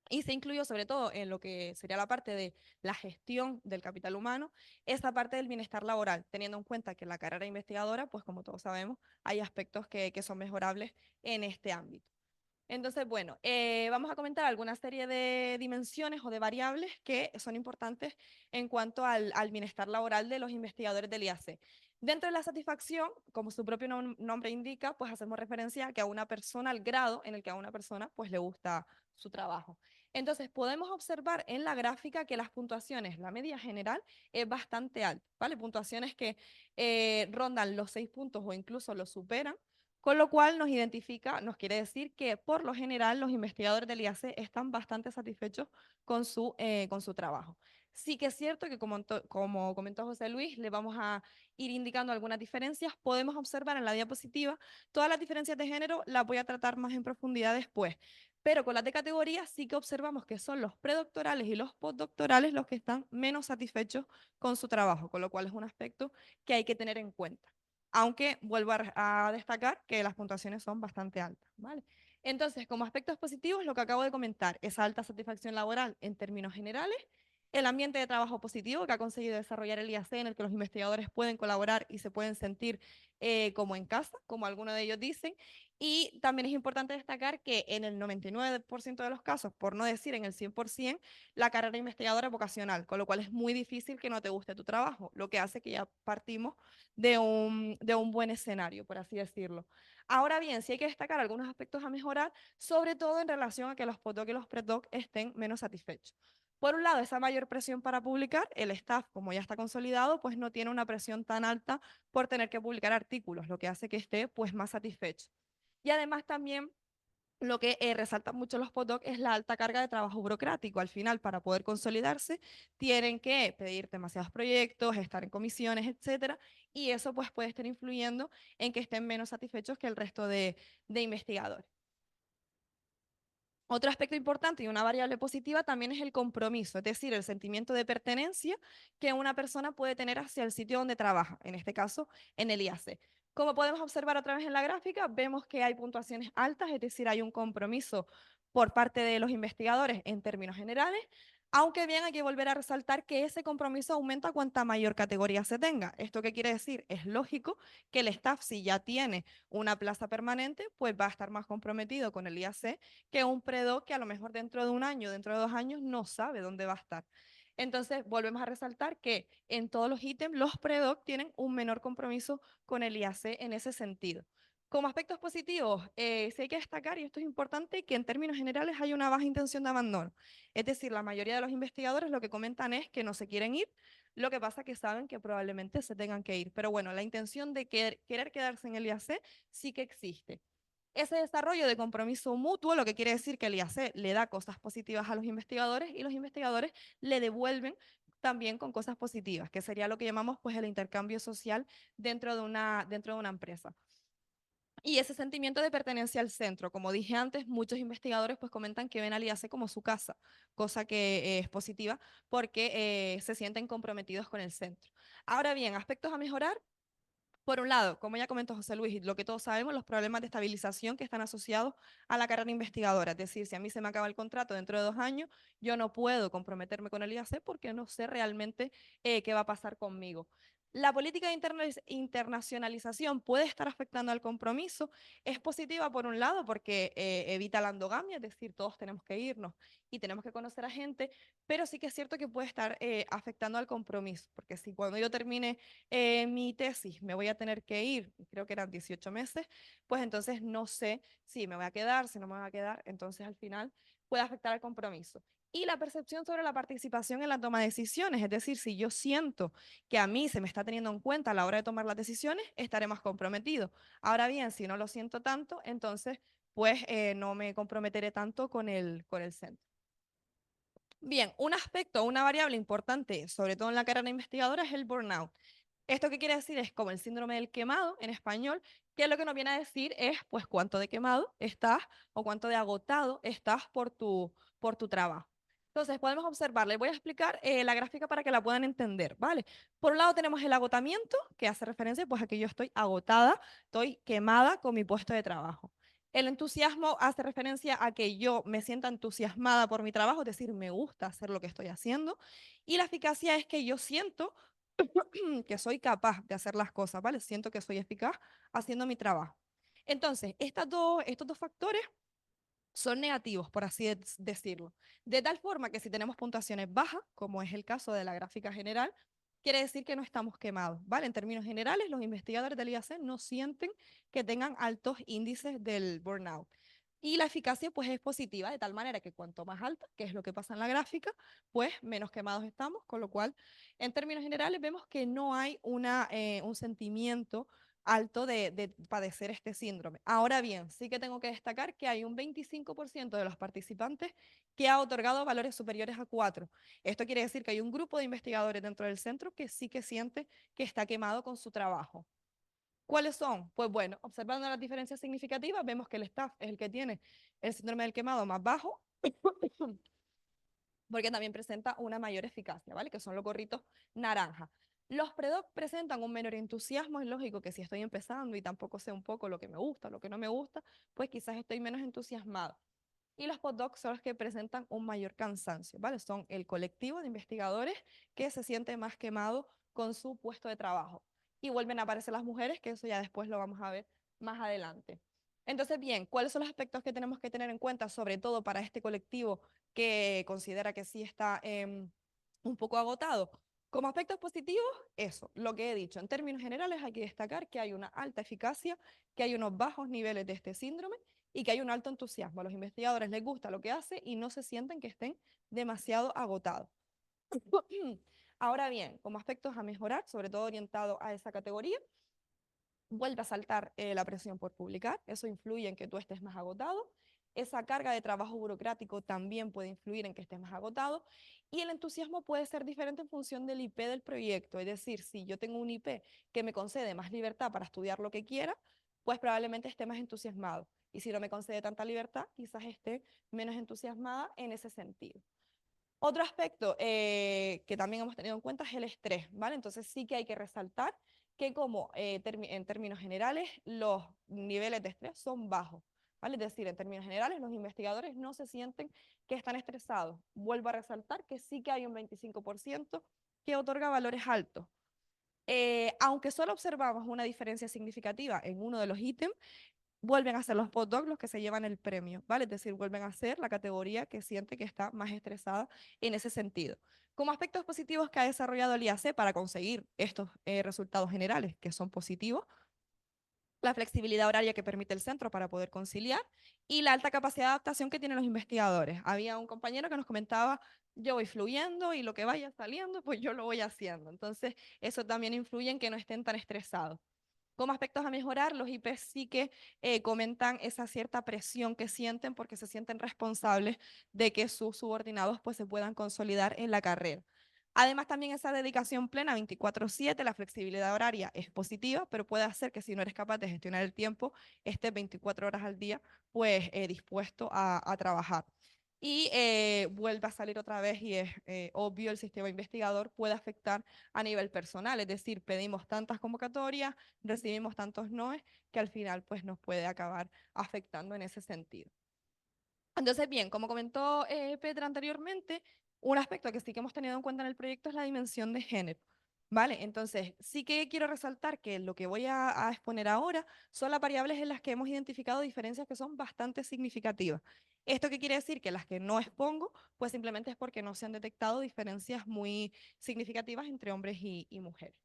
y se incluyó sobre todo en lo que sería la parte de la gestión del capital humano, esa parte del bienestar laboral, teniendo en cuenta que en la carrera investigadora, pues como todos sabemos, hay aspectos que son mejorables en este ámbito. Entonces, bueno, vamos a comentar alguna serie de dimensiones o de variables que son importantes en cuanto al bienestar laboral de los investigadores del IAC. Dentro de la satisfacción, como su propio nombre indica, pues hacemos referencia a que a una persona, al grado en el que a una persona pues le gusta su trabajo. Entonces, podemos observar en la gráfica que las puntuaciones, la media general es bastante alta, ¿vale? Puntuaciones que rondan los 6 puntos o incluso los superan, con lo cual nos quiere decir que por lo general los investigadores del IAC están bastante satisfechos con su trabajo. Sí que es cierto que como comentó José Luis, le vamos a ir indicando algunas diferencias. Podemos observar en la diapositiva todas las diferencias de género, las voy a tratar más en profundidad después. Pero con las de categoría sí que observamos que son los predoctorales y los postdoctorales los que están menos satisfechos con su trabajo, con lo cual es un aspecto que hay que tener en cuenta. Aunque vuelvo a destacar que las puntuaciones son bastante altas, ¿vale? Entonces, como aspectos positivos, lo que acabo de comentar, esa alta satisfacción laboral en términos generales, el ambiente de trabajo positivo que ha conseguido desarrollar el IAC, en el que los investigadores pueden colaborar y se pueden sentir como en casa, como algunos de ellos dicen, y también es importante destacar que en el 99% de los casos, por no decir en el 100%, la carrera investigadora es vocacional, con lo cual es muy difícil que no te guste tu trabajo, lo que hace que ya partimos de un buen escenario, por así decirlo. Ahora bien, sí hay que destacar algunos aspectos a mejorar, sobre todo en relación a que los postdoc y los preddoc estén menos satisfechos. Por un lado, esa mayor presión para publicar, el staff, como ya está consolidado, pues no tiene una presión tan alta por tener que publicar artículos, lo que hace que esté pues más satisfecho. Y además también lo que resaltan mucho los postdocs es la alta carga de trabajo burocrático. Al final, para poder consolidarse, tienen que pedir demasiados proyectos, estar en comisiones, etcétera, y eso pues puede estar influyendo en que estén menos satisfechos que el resto de investigadores. Otro aspecto importante y una variable positiva también es el compromiso, es decir, el sentimiento de pertenencia que una persona puede tener hacia el sitio donde trabaja, en este caso en el IAC. Como podemos observar otra vez en la gráfica, vemos que hay puntuaciones altas, es decir, hay un compromiso por parte de los investigadores en términos generales, aunque bien hay que volver a resaltar que ese compromiso aumenta cuanta mayor categoría se tenga. ¿Esto qué quiere decir? Es lógico que el staff, si ya tiene una plaza permanente, pues va a estar más comprometido con el IAC que un predoc que a lo mejor dentro de un año, dentro de 2 años, no sabe dónde va a estar. Entonces, volvemos a resaltar que en todos los ítems, los predoc tienen un menor compromiso con el IAC en ese sentido. Como aspectos positivos, sí hay que destacar, y esto es importante, que en términos generales hay una baja intención de abandono. Es decir, la mayoría de los investigadores lo que comentan es que no se quieren ir, lo que pasa es que saben que probablemente se tengan que ir. Pero bueno, la intención de querer quedarse en el IAC sí que existe. Ese desarrollo de compromiso mutuo, lo que quiere decir que el IAC le da cosas positivas a los investigadores y los investigadores le devuelven también con cosas positivas, que sería lo que llamamos pues el intercambio social dentro de una empresa. Y ese sentimiento de pertenencia al centro, como dije antes, muchos investigadores pues comentan que ven al IAC como su casa, cosa que es positiva porque se sienten comprometidos con el centro. Ahora bien, aspectos a mejorar. Por un lado, como ya comentó José Luis, y lo que todos sabemos, los problemas de estabilización que están asociados a la carrera investigadora. Es decir, si a mí se me acaba el contrato dentro de 2 años, yo no puedo comprometerme con el IAC porque no sé realmente qué va a pasar conmigo. La política de internacionalización puede estar afectando al compromiso. Es positiva por un lado porque evita la endogamia, es decir, todos tenemos que irnos y tenemos que conocer a gente, pero sí que es cierto que puede estar afectando al compromiso, porque si cuando yo termine mi tesis me voy a tener que ir, creo que eran 18 meses, pues entonces no sé si me voy a quedar, si no me voy a quedar, entonces al final puede afectar al compromiso. Y la percepción sobre la participación en la toma de decisiones, es decir, si yo siento que a mí se me está teniendo en cuenta a la hora de tomar las decisiones, estaré más comprometido. Ahora bien, si no lo siento tanto, entonces pues no me comprometeré tanto con el centro. Bien, un aspecto, una variable importante, sobre todo en la carrera investigadora, es el burnout. ¿Esto qué quiere decir? Es como el síndrome del quemado en español, que lo que nos viene a decir es pues cuánto de quemado estás o cuánto de agotado estás por tu trabajo. Entonces, podemos observar, les voy a explicar la gráfica para que la puedan entender, ¿vale? Por un lado tenemos el agotamiento, que hace referencia pues a que yo estoy agotada, estoy quemada con mi puesto de trabajo. El entusiasmo hace referencia a que yo me sienta entusiasmada por mi trabajo, es decir, me gusta hacer lo que estoy haciendo. Y la eficacia es que yo siento que soy capaz de hacer las cosas, ¿vale? Siento que soy eficaz haciendo mi trabajo. Entonces, estos dos factores son negativos, por así decirlo. De tal forma que si tenemos puntuaciones bajas, como es el caso de la gráfica general, quiere decir que no estamos quemados, ¿vale? En términos generales, los investigadores del IAC no sienten que tengan altos índices del burnout. Y la eficacia pues es positiva, de tal manera que cuanto más alta, que es lo que pasa en la gráfica, pues menos quemados estamos, con lo cual en términos generales vemos que no hay un sentimiento alto de padecer este síndrome. Ahora bien, sí que tengo que destacar que hay un 25% de los participantes que ha otorgado valores superiores a 4. Esto quiere decir que hay un grupo de investigadores dentro del centro que sí que siente que está quemado con su trabajo. ¿Cuáles son? Pues bueno, observando las diferencias significativas, vemos que el staff es el que tiene el síndrome del quemado más bajo, porque también presenta una mayor eficacia, ¿vale? Que son los gorritos naranja. Los predoc presentan un menor entusiasmo, es lógico que si estoy empezando y tampoco sé un poco lo que me gusta, lo que no me gusta, pues quizás estoy menos entusiasmado. Y los postdocs son los que presentan un mayor cansancio, ¿vale? Son el colectivo de investigadores que se siente más quemado con su puesto de trabajo. Y vuelven a aparecer las mujeres, que eso ya después lo vamos a ver más adelante. Entonces, bien, ¿cuáles son los aspectos que tenemos que tener en cuenta, sobre todo para este colectivo que considera que sí está un poco agotado? Como aspectos positivos, eso, lo que he dicho. En términos generales hay que destacar que hay una alta eficacia, que hay unos bajos niveles de este síndrome y que hay un alto entusiasmo. A los investigadores les gusta lo que hace y no se sienten que estén demasiado agotados. Ahora bien, como aspectos a mejorar, sobre todo orientado a esa categoría, vuelve a saltar la presión por publicar, eso influye en que tú estés más agotado, esa carga de trabajo burocrático también puede influir en que estés más agotado, y el entusiasmo puede ser diferente en función del IP del proyecto, es decir, si yo tengo un IP que me concede más libertad para estudiar lo que quiera, pues probablemente esté más entusiasmado, y si no me concede tanta libertad, quizás esté menos entusiasmada en ese sentido. Otro aspecto que también hemos tenido en cuenta es el estrés, ¿vale? Entonces sí que hay que resaltar que como en términos generales los niveles de estrés son bajos, ¿vale? Es decir, en términos generales los investigadores no se sienten que están estresados. Vuelvo a resaltar que sí que hay un 25% que otorga valores altos. Aunque solo observamos una diferencia significativa en uno de los ítems, vuelven a ser los postdocs los que se llevan el premio, ¿vale? Es decir, vuelven a ser la categoría que siente que está más estresada en ese sentido. Como aspectos positivos que ha desarrollado el IAC para conseguir estos resultados generales, que son positivos, la flexibilidad horaria que permite el centro para poder conciliar y la alta capacidad de adaptación que tienen los investigadores. Había un compañero que nos comentaba, yo voy fluyendo y lo que vaya saliendo, pues yo lo voy haciendo. Entonces, eso también influye en que no estén tan estresados. Como aspectos a mejorar, los IPs sí que comentan esa cierta presión que sienten porque se sienten responsables de que sus subordinados pues, se puedan consolidar en la carrera. Además, también esa dedicación plena 24/7, la flexibilidad horaria es positiva, pero puede hacer que si no eres capaz de gestionar el tiempo, estés 24 horas al día pues dispuesto a trabajar. Y vuelve a salir otra vez y es obvio, el sistema investigador puede afectar a nivel personal, es decir, pedimos tantas convocatorias, recibimos tantos noes, que al final pues nos puede acabar afectando en ese sentido. Entonces, bien, como comentó Petra anteriormente, un aspecto que sí que hemos tenido en cuenta en el proyecto es la dimensión de género. ¿Vale? Entonces, sí que quiero resaltar que lo que voy a exponer ahora son las variables en las que hemos identificado diferencias que son bastante significativas. ¿Esto qué quiere decir? Que las que no expongo, pues simplemente es porque no se han detectado diferencias muy significativas entre hombres y mujeres.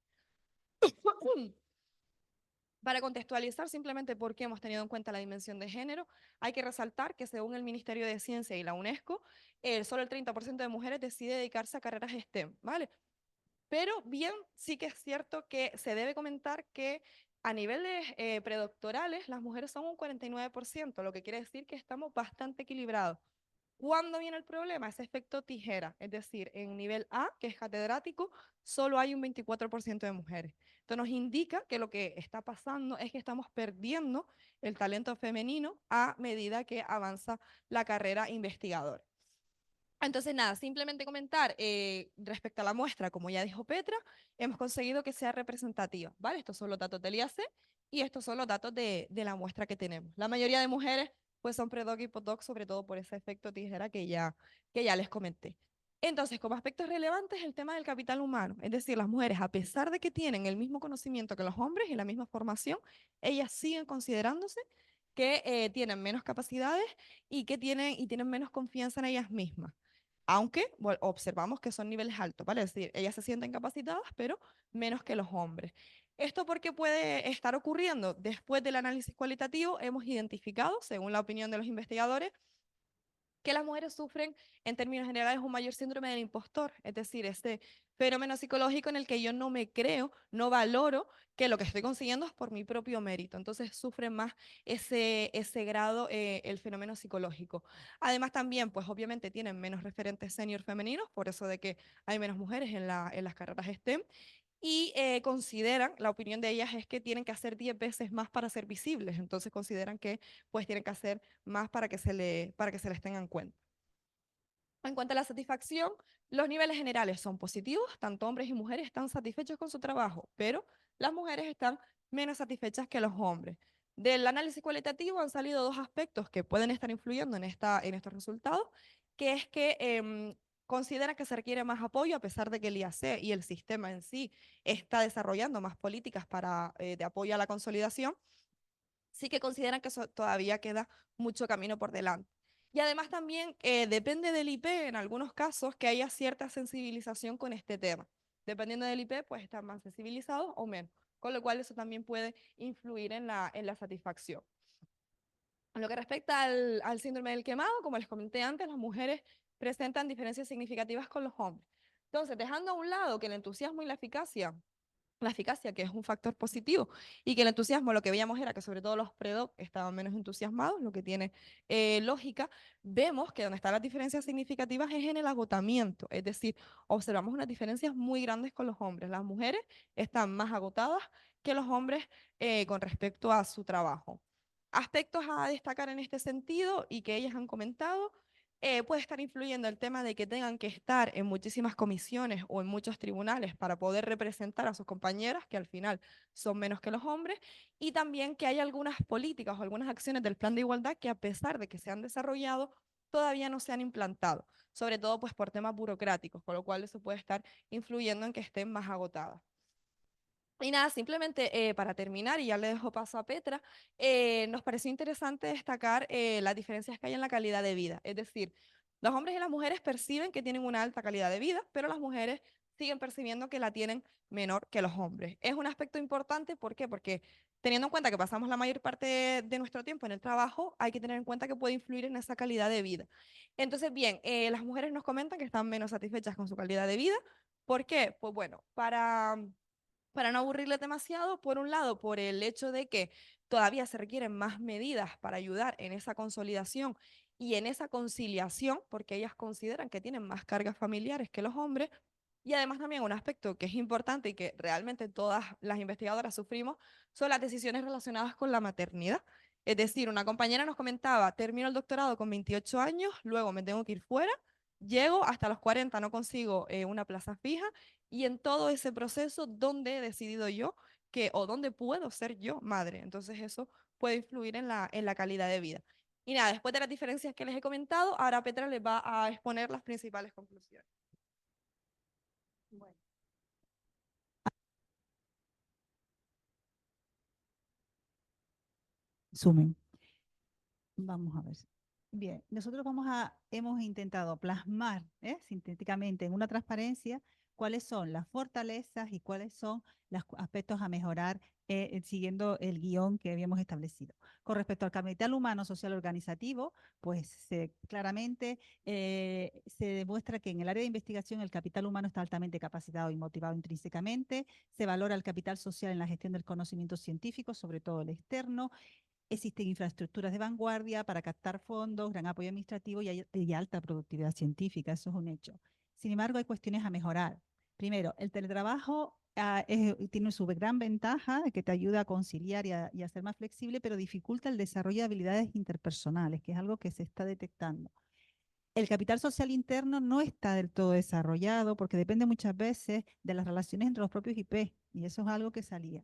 Para contextualizar simplemente por qué hemos tenido en cuenta la dimensión de género, hay que resaltar que según el Ministerio de Ciencia y la UNESCO, solo el 30% de mujeres decide dedicarse a carreras STEM, ¿vale? Pero bien, sí que es cierto que se debe comentar que a niveles predoctorales las mujeres son un 49%, lo que quiere decir que estamos bastante equilibrados. ¿Cuándo viene el problema? Ese efecto tijera, es decir, en nivel A, que es catedrático, solo hay un 24% de mujeres. Esto nos indica que lo que está pasando es que estamos perdiendo el talento femenino a medida que avanza la carrera investigadora. Entonces, nada, simplemente comentar respecto a la muestra, como ya dijo Petra, hemos conseguido que sea representativa, ¿vale? Estos son los datos del IAC y estos son los datos de la muestra que tenemos. La mayoría de mujeres pues son predoc y postdoc, sobre todo por ese efecto tijera que ya les comenté. Entonces, como aspectos relevantes, el tema del capital humano, es decir, las mujeres, a pesar de que tienen el mismo conocimiento que los hombres y la misma formación, ellas siguen considerándose que tienen menos capacidades y que tienen menos confianza en ellas mismas. Aunque bueno, observamos que son niveles altos, ¿vale? Es decir, ellas se sienten capacitadas, pero menos que los hombres. ¿Esto por qué puede estar ocurriendo? Después del análisis cualitativo, hemos identificado, según la opinión de los investigadores, que las mujeres sufren, en términos generales, un mayor síndrome del impostor, es decir, este fenómeno psicológico en el que yo no me creo, no valoro que lo que estoy consiguiendo es por mi propio mérito. Entonces sufren más ese grado, el fenómeno psicológico. Además también, pues obviamente tienen menos referentes senior femeninos, por eso de que hay menos mujeres en las carreras STEM, y consideran, la opinión de ellas es que tienen que hacer 10 veces más para ser visibles, entonces consideran que pues tienen que hacer más para que se les tenga en cuenta. En cuanto a la satisfacción, los niveles generales son positivos, tanto hombres y mujeres están satisfechos con su trabajo, pero las mujeres están menos satisfechas que los hombres. Del análisis cualitativo han salido dos aspectos que pueden estar influyendo en estos resultados, que es que considera que se requiere más apoyo a pesar de que el IAC y el sistema en sí está desarrollando más políticas de apoyo a la consolidación, sí que consideran que todavía queda mucho camino por delante. Y además también depende del IP, en algunos casos, que haya cierta sensibilización con este tema. Dependiendo del IP, pues están más sensibilizados o menos, con lo cual eso también puede influir en la satisfacción. En lo que respecta al síndrome del quemado, como les comenté antes, las mujeres presentan diferencias significativas con los hombres. Entonces, dejando a un lado que el entusiasmo y la eficacia, que es un factor positivo, y que el entusiasmo, lo que veíamos era que sobre todo los predoc estaban menos entusiasmados, lo que tiene lógica, vemos que donde están las diferencias significativas es en el agotamiento, es decir, observamos unas diferencias muy grandes con los hombres. Las mujeres están más agotadas que los hombres con respecto a su trabajo. Aspectos a destacar en este sentido y que ellas han comentado, puede estar influyendo el tema de que tengan que estar en muchísimas comisiones o en muchos tribunales para poder representar a sus compañeras, que al final son menos que los hombres, y también que hay algunas políticas o algunas acciones del plan de igualdad que a pesar de que se han desarrollado, todavía no se han implantado, sobre todo pues por temas burocráticos, con lo cual eso puede estar influyendo en que estén más agotadas. Y nada, simplemente para terminar, y ya le dejo paso a Petra, nos pareció interesante destacar las diferencias que hay en la calidad de vida. Es decir, los hombres y las mujeres perciben que tienen una alta calidad de vida, pero las mujeres siguen percibiendo que la tienen menor que los hombres. Es un aspecto importante, ¿por qué? Porque teniendo en cuenta que pasamos la mayor parte de nuestro tiempo en el trabajo, hay que tener en cuenta que puede influir en esa calidad de vida. Entonces, bien, las mujeres nos comentan que están menos satisfechas con su calidad de vida. ¿Por qué? Pues bueno, para no aburrirles demasiado, por un lado, por el hecho de que todavía se requieren más medidas para ayudar en esa consolidación y en esa conciliación, porque ellas consideran que tienen más cargas familiares que los hombres, y además también un aspecto que es importante y que realmente todas las investigadoras sufrimos, son las decisiones relacionadas con la maternidad. Es decir, una compañera nos comentaba, termino el doctorado con 28 años, luego me tengo que ir fuera, llego hasta los 40, no consigo una plaza fija, y en todo ese proceso, ¿dónde he decidido yo que, o dónde puedo ser yo madre? Entonces eso puede influir en la calidad de vida. Y nada, después de las diferencias que les he comentado, ahora Petra les va a exponer las principales conclusiones. Bueno. Sumen. Vamos a ver. Bien, nosotros hemos intentado plasmar sintéticamente en una transparencia cuáles son las fortalezas y cuáles son los aspectos a mejorar siguiendo el guión que habíamos establecido. Con respecto al capital humano social organizativo, pues claramente se demuestra que en el área de investigación el capital humano está altamente capacitado y motivado intrínsecamente, se valora el capital social en la gestión del conocimiento científico, sobre todo el externo. Existen infraestructuras de vanguardia para captar fondos, gran apoyo administrativo y alta productividad científica, eso es un hecho. Sin embargo, hay cuestiones a mejorar. Primero, el teletrabajo tiene su gran ventaja de que te ayuda a conciliar y a ser más flexible, pero dificulta el desarrollo de habilidades interpersonales, que es algo que se está detectando. El capital social interno no está del todo desarrollado porque depende muchas veces de las relaciones entre los propios IP, y eso es algo que salía.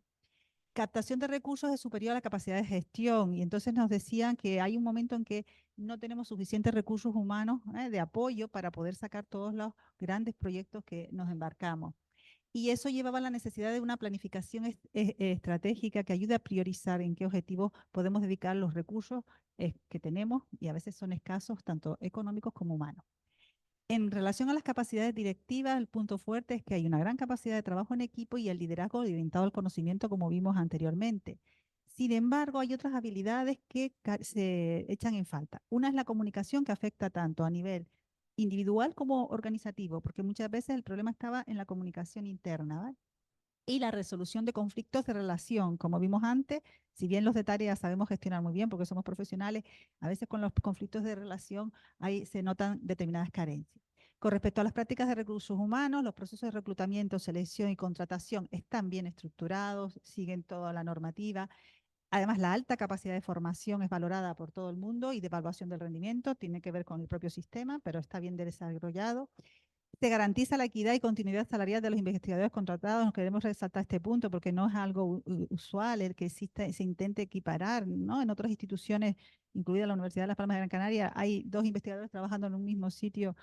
Captación de recursos es superior a la capacidad de gestión y entonces nos decían que hay un momento en que no tenemos suficientes recursos humanos de apoyo para poder sacar todos los grandes proyectos que nos embarcamos. Y eso llevaba a la necesidad de una planificación estratégica que ayude a priorizar en qué objetivos podemos dedicar los recursos que tenemos y a veces son escasos tanto económicos como humanos. En relación a las capacidades directivas, el punto fuerte es que hay una gran capacidad de trabajo en equipo y el liderazgo orientado al conocimiento, como vimos anteriormente. Sin embargo, hay otras habilidades que se echan en falta. Una es la comunicación, que afecta tanto a nivel individual como organizativo, porque muchas veces el problema estaba en la comunicación interna, ¿vale? Y la resolución de conflictos de relación, como vimos antes, si bien los de tareas sabemos gestionar muy bien porque somos profesionales, a veces con los conflictos de relación ahí se notan determinadas carencias. Con respecto a las prácticas de recursos humanos, los procesos de reclutamiento, selección y contratación están bien estructurados, siguen toda la normativa. Además, la alta capacidad de formación es valorada por todo el mundo y de evaluación del rendimiento, tiene que ver con el propio sistema, pero está bien desarrollado. Se garantiza la equidad y continuidad salarial de los investigadores contratados. Nos queremos resaltar este punto porque no es algo usual el que se intente equiparar, ¿no? En otras instituciones, incluida la Universidad de Las Palmas de Gran Canaria, hay dos investigadores trabajando en un mismo sitio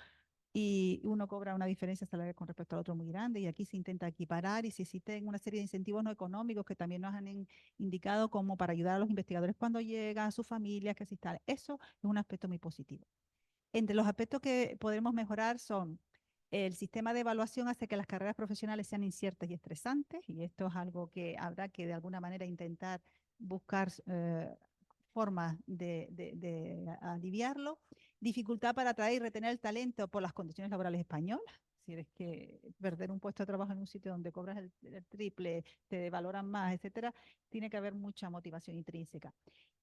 y uno cobra una diferencia salarial con respecto al otro muy grande, y aquí se intenta equiparar y se existen una serie de incentivos no económicos que también nos han indicado como para ayudar a los investigadores cuando llegan, a sus familias, que se instalen. Eso es un aspecto muy positivo. Entre los aspectos que podremos mejorar son el sistema de evaluación hace que las carreras profesionales sean inciertas y estresantes, y esto es algo que habrá que de alguna manera intentar buscar formas de aliviarlo. Dificultad para atraer y retener el talento por las condiciones laborales españolas. Si eres que perder un puesto de trabajo en un sitio donde cobras el triple, te valoran más, etcétera, tiene que haber mucha motivación intrínseca.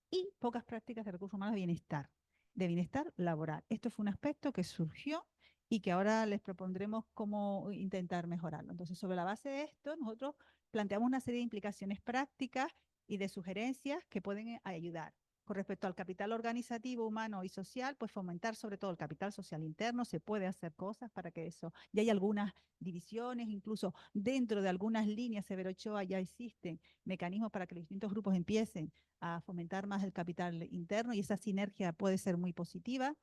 Y pocas prácticas de recursos humanos de bienestar laboral. Esto fue un aspecto que surgió y que ahora les propondremos cómo intentar mejorarlo. Entonces, sobre la base de esto, nosotros planteamos una serie de implicaciones prácticas y de sugerencias que pueden ayudar. Con respecto al capital organizativo, humano y social, pues fomentar sobre todo el capital social interno, se puede hacer cosas para que eso, ya hay algunas divisiones, incluso dentro de algunas líneas, Severo Ochoa, ya existen mecanismos para que los distintos grupos empiecen a fomentar más el capital interno y esa sinergia puede ser muy positiva.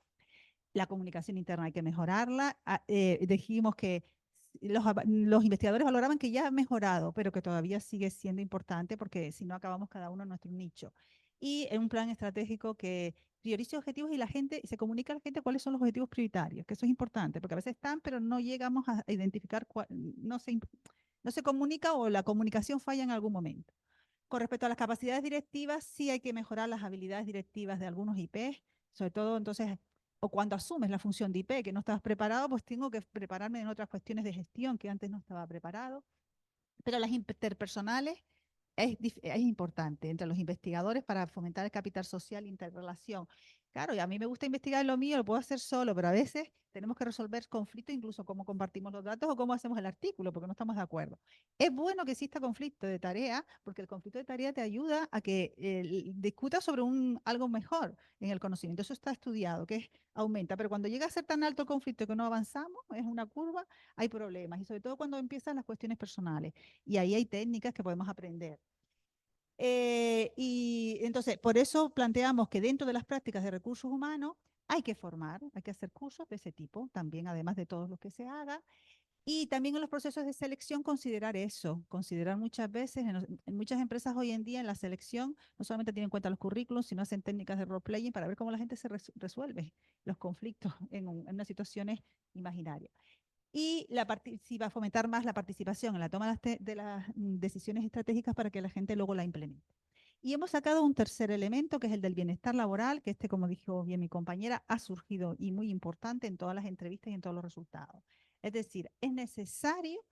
La comunicación interna hay que mejorarla. Dijimos que los investigadores valoraban que ya ha mejorado, pero que todavía sigue siendo importante porque si no acabamos cada uno en nuestro nicho. Y en un plan estratégico que priorice objetivos y la gente se comunica a la gente cuáles son los objetivos prioritarios, que eso es importante, porque a veces están, pero no llegamos a identificar, no se comunica o la comunicación falla en algún momento. Con respecto a las capacidades directivas, sí hay que mejorar las habilidades directivas de algunos IP, sobre todo entonces, o cuando asumes la función de IP, que no estabas preparado, pues tengo que prepararme en otras cuestiones de gestión que antes no estaba preparado. Pero las interpersonales es importante entre los investigadores para fomentar el capital social e interrelación. Claro, y a mí me gusta investigar lo mío, lo puedo hacer solo, pero a veces tenemos que resolver conflictos, incluso cómo compartimos los datos o cómo hacemos el artículo, porque no estamos de acuerdo. Es bueno que exista conflicto de tarea, porque el conflicto de tarea te ayuda a que discutas sobre algo mejor en el conocimiento. Eso está estudiado, que aumenta, pero cuando llega a ser tan alto el conflicto que no avanzamos, es una curva, hay problemas, y sobre todo cuando empiezan las cuestiones personales. Y ahí hay técnicas que podemos aprender. Y entonces, por eso planteamos que dentro de las prácticas de recursos humanos hay que formar, hay que hacer cursos de ese tipo, también además de todos los que se haga. Y también en los procesos de selección considerar eso, considerar muchas veces, en muchas empresas hoy en día en la selección no solamente tienen en cuenta los currículos, sino hacen técnicas de role-playing para ver cómo la gente se resuelve los conflictos en unas situaciones imaginarias. Y va a fomentar más la participación en la toma de las decisiones estratégicas para que la gente luego la implemente. Y hemos sacado un tercer elemento, que es el del bienestar laboral, que como dijo bien mi compañera, ha surgido y muy importante en todas las entrevistas y en todos los resultados. Es decir, es necesario,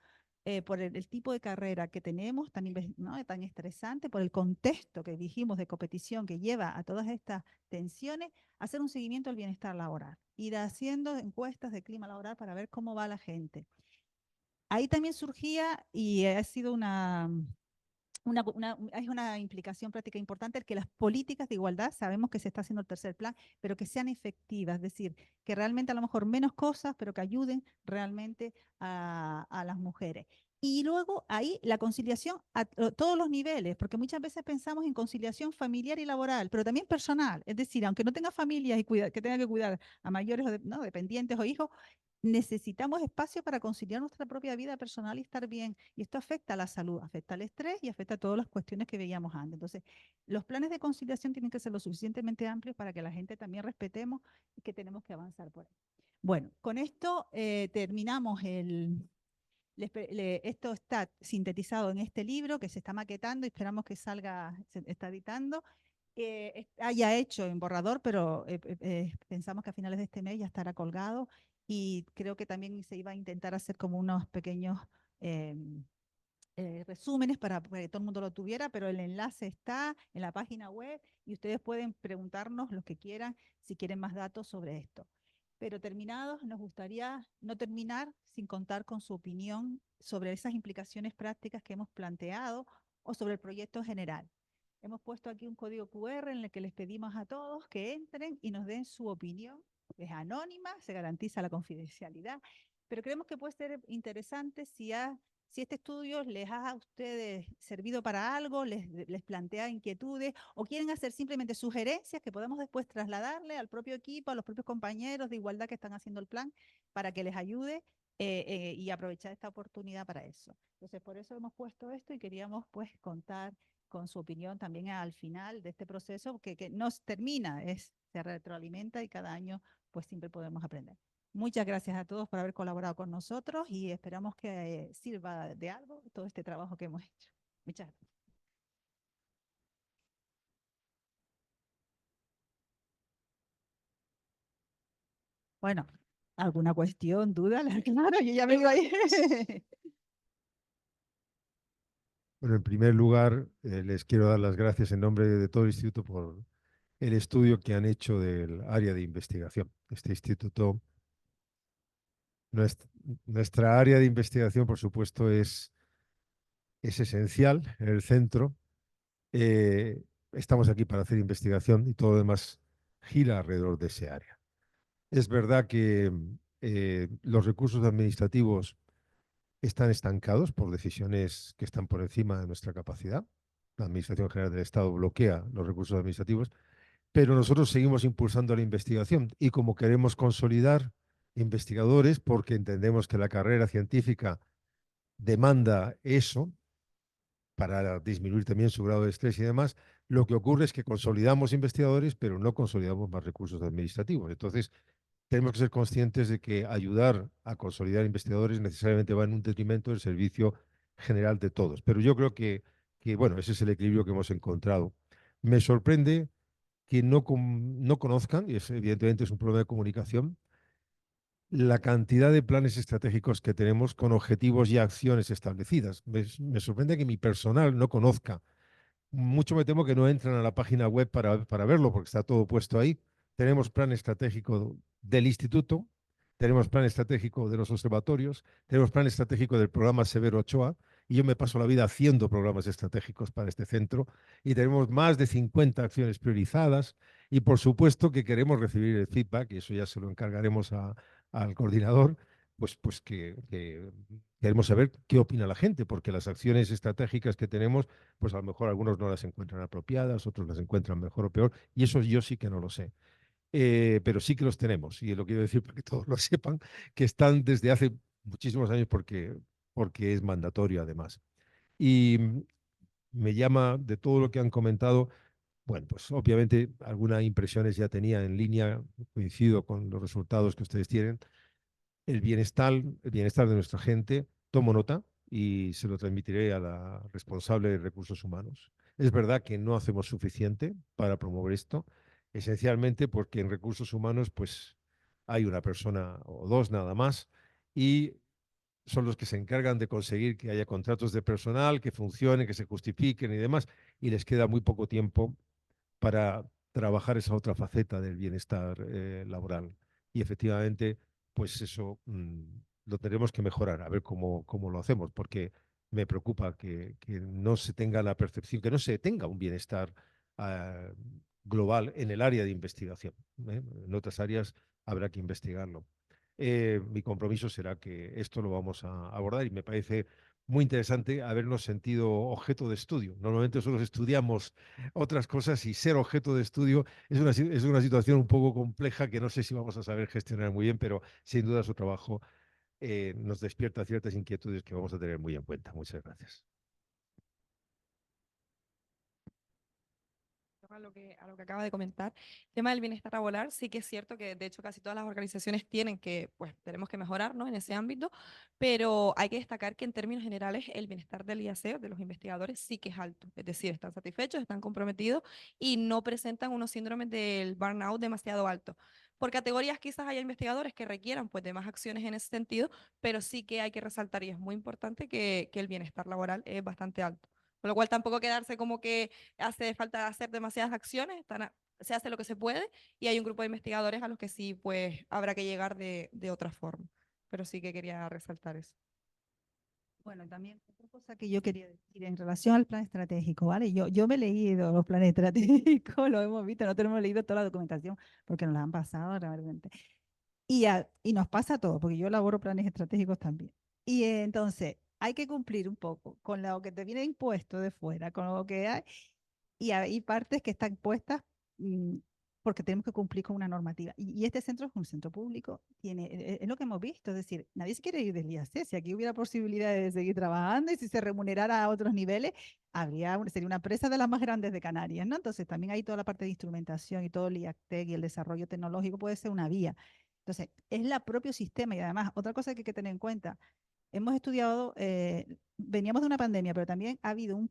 por el tipo de carrera que tenemos, tan estresante, por el contexto que dijimos de competición que lleva a todas estas tensiones, hacer un seguimiento del bienestar laboral, ir haciendo encuestas de clima laboral para ver cómo va la gente. Ahí también surgía, y ha sido es una implicación práctica importante, el que las políticas de igualdad, sabemos que se está haciendo el tercer plan, pero que sean efectivas, es decir, que realmente a lo mejor menos cosas, pero que ayuden realmente a las mujeres. Y luego ahí la conciliación a todos los niveles, porque muchas veces pensamos en conciliación familiar y laboral, pero también personal. Es decir, aunque no tenga familias y que tenga que cuidar a mayores o dependientes o hijos, necesitamos espacio para conciliar nuestra propia vida personal y estar bien. Y esto afecta a la salud, afecta al estrés y afecta a todas las cuestiones que veíamos antes. Entonces, los planes de conciliación tienen que ser lo suficientemente amplios para que la gente también respetemos y que tenemos que avanzar por ahí. Bueno, con esto terminamos esto está sintetizado en este libro que se está maquetando y esperamos que salga, se está editando. Haya hecho en borrador, pero pensamos que a finales de este mes ya estará colgado y creo que también se iba a intentar hacer como unos pequeños resúmenes para que todo el mundo lo tuviera, pero el enlace está en la página web y ustedes pueden preguntarnos lo que quieran si quieren más datos sobre esto. Pero terminados, nos gustaría no terminar sin contar con su opinión sobre esas implicaciones prácticas que hemos planteado o sobre el proyecto general. Hemos puesto aquí un código QR en el que les pedimos a todos que entren y nos den su opinión. Es anónima, se garantiza la confidencialidad, pero creemos que puede ser interesante si este estudio les ha a ustedes servido para algo, les plantea inquietudes o quieren hacer simplemente sugerencias que podemos después trasladarle al propio equipo, a los propios compañeros de igualdad que están haciendo el plan para que les ayude y aprovechar esta oportunidad para eso. Entonces, por eso hemos puesto esto y queríamos pues contar con su opinión también al final de este proceso que no termina, se retroalimenta y cada año pues siempre podemos aprender. Muchas gracias a todos por haber colaborado con nosotros y esperamos que sirva de algo todo este trabajo que hemos hecho. Muchas gracias. Bueno, ¿alguna cuestión, duda? Claro, yo ya me iba a ir. Bueno, en primer lugar, les quiero dar las gracias en nombre de todo el instituto por el estudio que han hecho del área de investigación. Este instituto, nuestra, nuestra área de investigación, por supuesto, es esencial en el centro. Estamos aquí para hacer investigación y todo lo demás gira alrededor de ese área. Es verdad que los recursos administrativos están estancados por decisiones que están por encima de nuestra capacidad. La Administración General del Estado bloquea los recursos administrativos, pero nosotros seguimos impulsando la investigación y como queremos consolidar investigadores, porque entendemos que la carrera científica demanda eso para disminuir también su grado de estrés y demás, lo que ocurre es que consolidamos investigadores, pero no consolidamos más recursos administrativos. Entonces, tenemos que ser conscientes de que ayudar a consolidar investigadores necesariamente va en un detrimento del servicio general de todos. Pero yo creo que bueno, ese es el equilibrio que hemos encontrado. Me sorprende que no conozcan, y evidentemente es un problema de comunicación, la cantidad de planes estratégicos que tenemos con objetivos y acciones establecidas. Me sorprende que mi personal no conozca. Mucho me temo que no entran a la página web para verlo, porque está todo puesto ahí. Tenemos plan estratégico del instituto, tenemos plan estratégico de los observatorios, tenemos plan estratégico del programa Severo Ochoa, y yo me paso la vida haciendo programas estratégicos para este centro, y tenemos más de 50 acciones priorizadas, y por supuesto que queremos recibir el feedback, y eso ya se lo encargaremos al coordinador, pues que queremos saber qué opina la gente, porque las acciones estratégicas que tenemos pues a lo mejor algunos no las encuentran apropiadas, otros las encuentran mejor o peor, y eso yo sí que no lo sé. Pero sí que los tenemos, y lo quiero decir para que todos lo sepan, que están desde hace muchísimos años porque es mandatorio además. Y me llama de todo lo que han comentado, bueno, pues obviamente algunas impresiones ya tenía en línea, coincido con los resultados que ustedes tienen, el bienestar de nuestra gente, tomo nota y se lo transmitiré a la responsable de recursos humanos. Es verdad que no hacemos suficiente para promover esto, esencialmente porque en recursos humanos pues hay una persona o dos nada más y son los que se encargan de conseguir que haya contratos de personal, que funcionen, que se justifiquen y demás, y les queda muy poco tiempo para trabajar esa otra faceta del bienestar laboral. Y efectivamente, pues eso lo tenemos que mejorar, a ver cómo lo hacemos, porque me preocupa que no se tenga la percepción, que no se tenga un bienestar ah, global en el área de investigación. En otras áreas habrá que investigarlo. Mi compromiso será que esto lo vamos a abordar y me parece muy interesante habernos sentido objeto de estudio. Normalmente nosotros estudiamos otras cosas y ser objeto de estudio es una situación un poco compleja que no sé si vamos a saber gestionar muy bien, pero sin duda su trabajo nos despierta ciertas inquietudes que vamos a tener muy en cuenta. Muchas gracias. A lo que acaba de comentar, el tema del bienestar laboral, sí que es cierto que de hecho casi todas las organizaciones tienen que, pues tenemos que mejorar, ¿no? En ese ámbito, pero hay que destacar que en términos generales el bienestar del IAC, de los investigadores, sí que es alto, es decir, están satisfechos, están comprometidos y no presentan unos síndromes del burnout demasiado alto. Por categorías quizás haya investigadores que requieran pues de más acciones en ese sentido, pero sí que hay que resaltar y es muy importante que el bienestar laboral es bastante alto. Con lo cual tampoco quedarse como que hace falta hacer demasiadas acciones, se hace lo que se puede y hay un grupo de investigadores a los que sí pues habrá que llegar de otra forma. Pero sí que quería resaltar eso. Bueno, también otra cosa que yo quería decir en relación al plan estratégico, ¿vale? Yo me he leído los planes estratégicos, lo hemos visto, no tenemos leído toda la documentación porque nos la han pasado realmente. Y nos pasa a todos, porque yo elaboro planes estratégicos también. Y entonces hay que cumplir un poco con lo que te viene impuesto de fuera, con lo que hay, y hay partes que están puestas porque tenemos que cumplir con una normativa. Y este centro es un centro público, es lo que hemos visto, es decir, nadie se quiere ir del IAC. Si aquí hubiera posibilidad de seguir trabajando y si se remunerara a otros niveles, sería una empresa de las más grandes de Canarias, ¿no? Entonces también hay toda la parte de instrumentación y todo el IACTEC y el desarrollo tecnológico puede ser una vía. Entonces, es el propio sistema y además, otra cosa que hay que tener en cuenta, hemos estudiado, veníamos de una pandemia, pero también ha habido un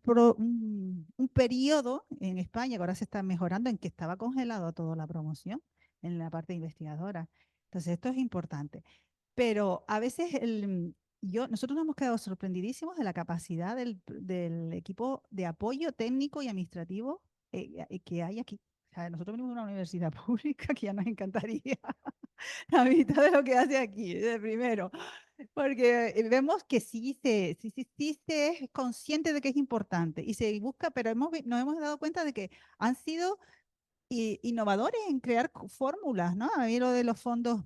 periodo en España, que ahora se está mejorando, en que estaba congelado toda la promoción en la parte investigadora. Entonces, esto es importante. Pero a veces nosotros nos hemos quedado sorprendidísimos de la capacidad del equipo de apoyo técnico y administrativo que hay aquí. O sea, nosotros venimos de una universidad pública que ya nos encantaría la mitad de lo que hace aquí, de primero. Porque vemos que sí se es consciente de que es importante y se busca, pero nos hemos dado cuenta de que han sido innovadores en crear fórmulas, ¿no? A mí lo de los fondos,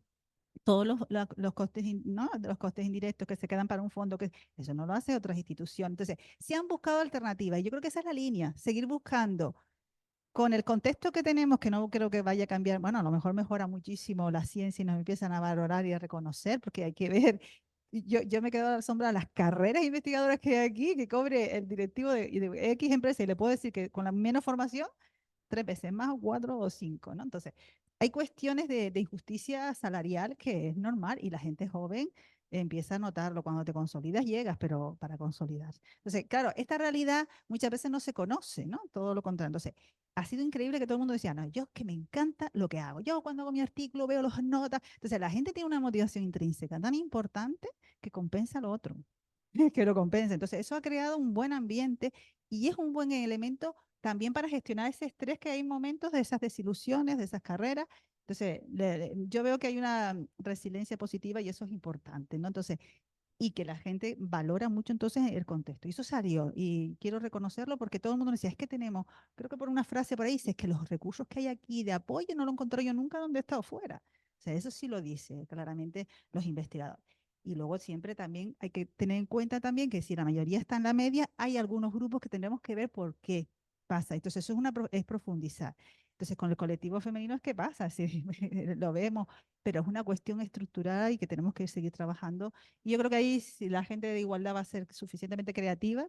todos los costes, ¿no? De los costes indirectos que se quedan para un fondo, que eso no lo hace otras instituciones. Entonces, se han buscado alternativas y yo creo que esa es la línea, seguir buscando con el contexto que tenemos, que no creo que vaya a cambiar. Bueno, a lo mejor mejora muchísimo la ciencia y nos empiezan a valorar y a reconocer, porque hay que ver. Yo me quedo a la sombra de las carreras investigadoras que hay aquí, que cobre el directivo de X empresa y le puedo decir que con la menos formación 3 veces más o 4 o 5, ¿no? Entonces, hay cuestiones de injusticia salarial que es normal y la gente joven empieza a notarlo. Cuando te consolidas, llegas, pero para consolidarse. Entonces, claro, esta realidad muchas veces no se conoce, ¿no? Todo lo contrario. Entonces, ha sido increíble que todo el mundo decía, no, yo que me encanta lo que hago. Yo cuando hago mi artículo veo las notas. Entonces, la gente tiene una motivación intrínseca tan importante que compensa lo otro, que lo compensa. Entonces, eso ha creado un buen ambiente y es un buen elemento también para gestionar ese estrés que hay momentos de esas desilusiones, de esas carreras. Entonces, yo veo que hay una resiliencia positiva y eso es importante, ¿no? Entonces, y que la gente valora mucho entonces el contexto. Y eso salió y quiero reconocerlo porque todo el mundo decía, es que tenemos, creo que por una frase por ahí dice, es que los recursos que hay aquí de apoyo no lo encontré yo nunca donde he estado fuera. O sea, eso sí lo dice claramente los investigadores. Y luego siempre también hay que tener en cuenta también que si la mayoría está en la media, hay algunos grupos que tendremos que ver por qué pasa. Entonces, eso es profundizar. Entonces, con el colectivo femenino es que pasa, sí, lo vemos, pero es una cuestión estructural y que tenemos que seguir trabajando. Y yo creo que ahí si la gente de igualdad va a ser suficientemente creativa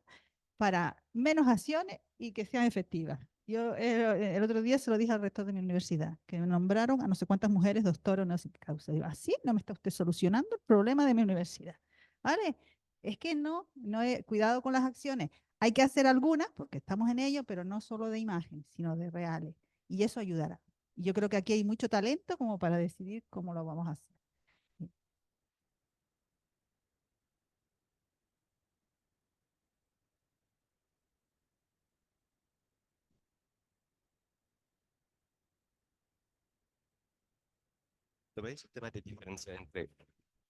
para menos acciones y que sean efectivas. Yo el otro día se lo dije al rector de mi universidad, que me nombraron a no sé cuántas mujeres doctoras no sé qué causa. Digo, así no me está usted solucionando el problema de mi universidad. ¿Vale? Es que no he cuidado con las acciones. Hay que hacer algunas porque estamos en ello, pero no solo de imagen, sino de reales. Y eso ayudará. Y yo creo que aquí hay mucho talento como para decidir cómo lo vamos a hacer. ¿Lo veis? El tema de diferencia entre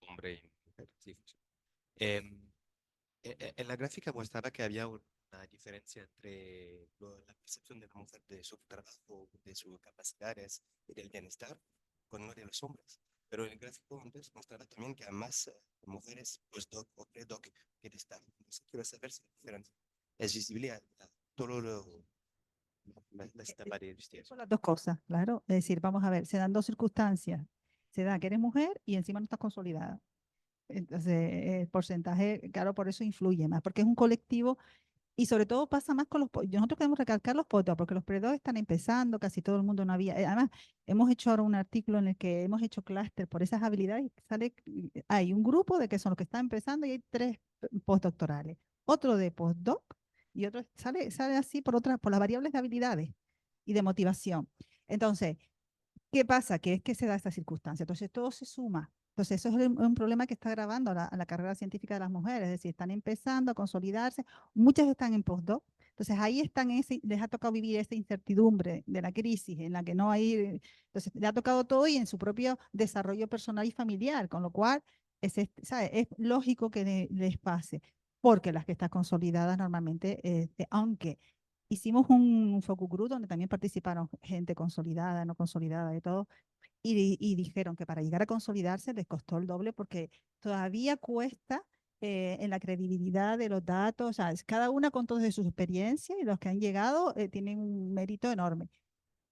hombre y mujer. Sí. Em, en la gráfica mostraba que había una diferencia entre la percepción de la mujer de su trabajo, de sus capacidades y del bienestar con lo de los hombres. Pero en el gráfico antes mostraba también que hay más mujeres postdoc o predoc que de staff. Entonces quiero saber si la diferencia es visible a todo la etapa de investigación. Son las dos cosas, claro. Es decir, vamos a ver, se dan dos circunstancias. Se da que eres mujer y encima no estás consolidada. Entonces, el porcentaje, claro, por eso influye más, porque es un colectivo y sobre todo pasa más con nosotros queremos recalcar los postdocs, porque los predocs están empezando, casi todo el mundo no había. Además, hemos hecho ahora un artículo en el que hemos hecho clúster por esas habilidades y hay un grupo de que son los que están empezando y hay 3 postdoctorales, otro de postdoc y otro sale así por las variables de habilidades y de motivación. Entonces, ¿qué pasa? Que es que se da esta circunstancia. Entonces, todo se suma. Entonces, eso es un problema que está agravando a la carrera científica de las mujeres. Es decir, están empezando a consolidarse. Muchas están en postdoc. Entonces, ahí les ha tocado vivir esa incertidumbre de la crisis en la que no hay. Entonces, le ha tocado todo y en su propio desarrollo personal y familiar, con lo cual ¿sabe? Es lógico que les pase, porque las que están consolidadas normalmente, aunque hicimos un focus group donde también participaron gente consolidada, no consolidada, de todo, y dijeron que para llegar a consolidarse les costó el doble porque todavía cuesta en la credibilidad de los datos, o sea, cada una con todas sus experiencias y los que han llegado tienen un mérito enorme.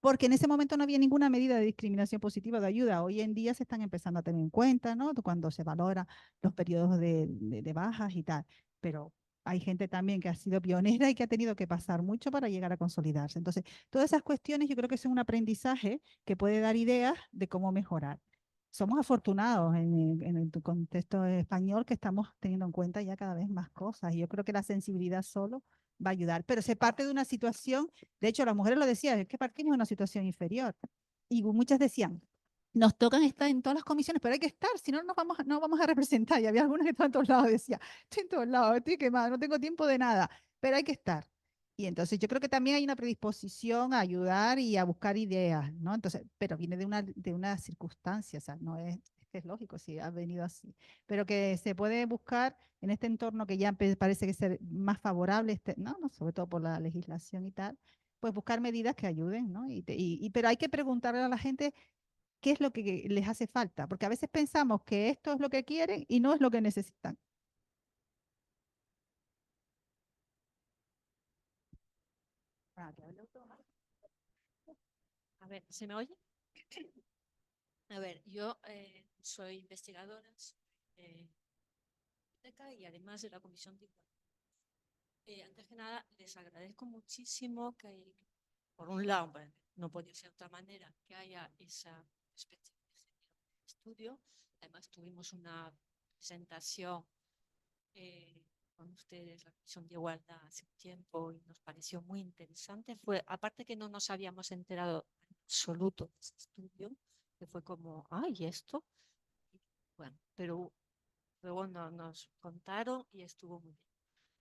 Porque en ese momento no había ninguna medida de discriminación positiva de ayuda. Hoy en día se están empezando a tener en cuenta, ¿no? Cuando se valora los periodos de bajas y tal. Pero hay gente también que ha sido pionera y que ha tenido que pasar mucho para llegar a consolidarse. Entonces, todas esas cuestiones yo creo que son un aprendizaje que puede dar ideas de cómo mejorar. Somos afortunados en el contexto español que estamos teniendo en cuenta ya cada vez más cosas. Y yo creo que la sensibilidad solo va a ayudar. Pero se parte de una situación, de hecho las mujeres lo decían, es que partimos de una situación inferior. Y muchas decían, nos tocan estar en todas las comisiones, pero hay que estar, si no, no vamos a representar. Y había algunos que estaban en todos lados, decía, estoy en todos lados, estoy quemada, no tengo tiempo de nada, pero hay que estar. Y entonces yo creo que también hay una predisposición a ayudar y a buscar ideas, ¿no? Entonces, pero viene de una circunstancia, o sea, no es, es lógico si ha venido así, pero que se puede buscar en este entorno que ya parece que ser más favorable, ¿no? ¿No? Sobre todo por la legislación y tal, pues buscar medidas que ayuden, ¿no? Pero hay que preguntarle a la gente qué es lo que les hace falta, porque a veces pensamos que esto es lo que quieren y no es lo que necesitan. A ver, ¿se me oye? A ver, yo soy investigadora y además de la Comisión de Igualdad. Antes que nada, les agradezco muchísimo que, por un lado, bueno, no podía ser de otra manera, que haya esa perspectiva de estudio. Además, tuvimos una presentación con ustedes, la Comisión de Igualdad, hace un tiempo y nos pareció muy interesante. Fue, aparte que no nos habíamos enterado en absoluto de ese estudio, que fue como, ay, ¿esto? Bueno, pero luego nos contaron y estuvo muy bien.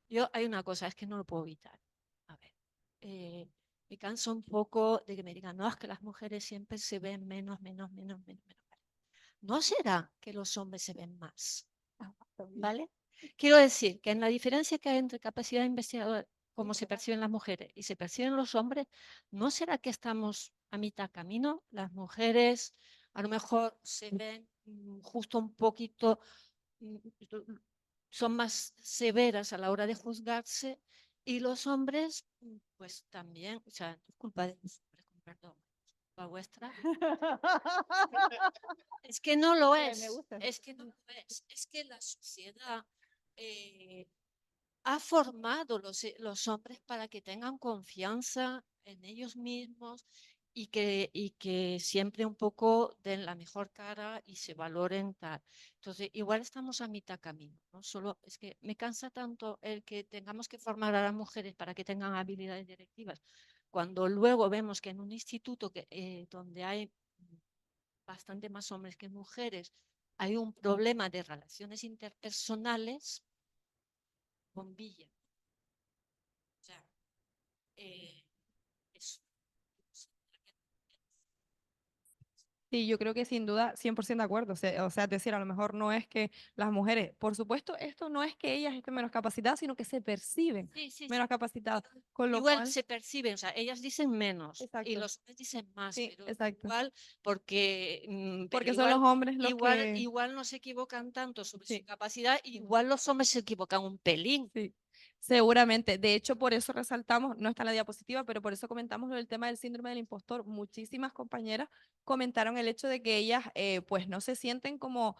Yo hay una cosa, es que no lo puedo evitar. A ver, me canso un poco de que me digan, no, es que las mujeres siempre se ven menos. ¿No será que los hombres se ven más? ¿Vale? Quiero decir que en la diferencia que hay entre capacidad investigadora, como se perciben las mujeres y se perciben los hombres, ¿no será que estamos a mitad camino? Las mujeres a lo mejor se ven justo un poquito, son más severas a la hora de juzgarse y los hombres, pues también, o sea, es culpa de los hombres, con perdón, culpa vuestra. Es que no lo es, es que no lo es, es que la sociedad ha formado los hombres para que tengan confianza en ellos mismos y que siempre un poco den la mejor cara y se valoren tal. Entonces, igual estamos a mitad camino, ¿no? Solo es que me cansa tanto el que tengamos que formar a las mujeres para que tengan habilidades directivas, cuando luego vemos que en un instituto donde hay bastante más hombres que mujeres, hay un problema de relaciones interpersonales, bombilla. O sea, eso. Sí, yo creo que sin duda 100% de acuerdo. O sea, es decir, a lo mejor no es que las mujeres, por supuesto, esto no es que ellas estén menos capacitadas, sino que se perciben menos capacitadas. Con lo Igual cual, se perciben, o sea, ellas dicen menos y exacto. los hombres dicen más, Sí, pero exacto. igual porque, Porque son los hombres los que... igual no se equivocan tanto sobre Sí. su capacidad, igual los hombres se equivocan un pelín. Sí, seguramente. De hecho, por eso resaltamos, no está en la diapositiva, pero por eso comentamos lo del tema del síndrome del impostor. Muchísimas compañeras comentaron el hecho de que ellas pues no se sienten como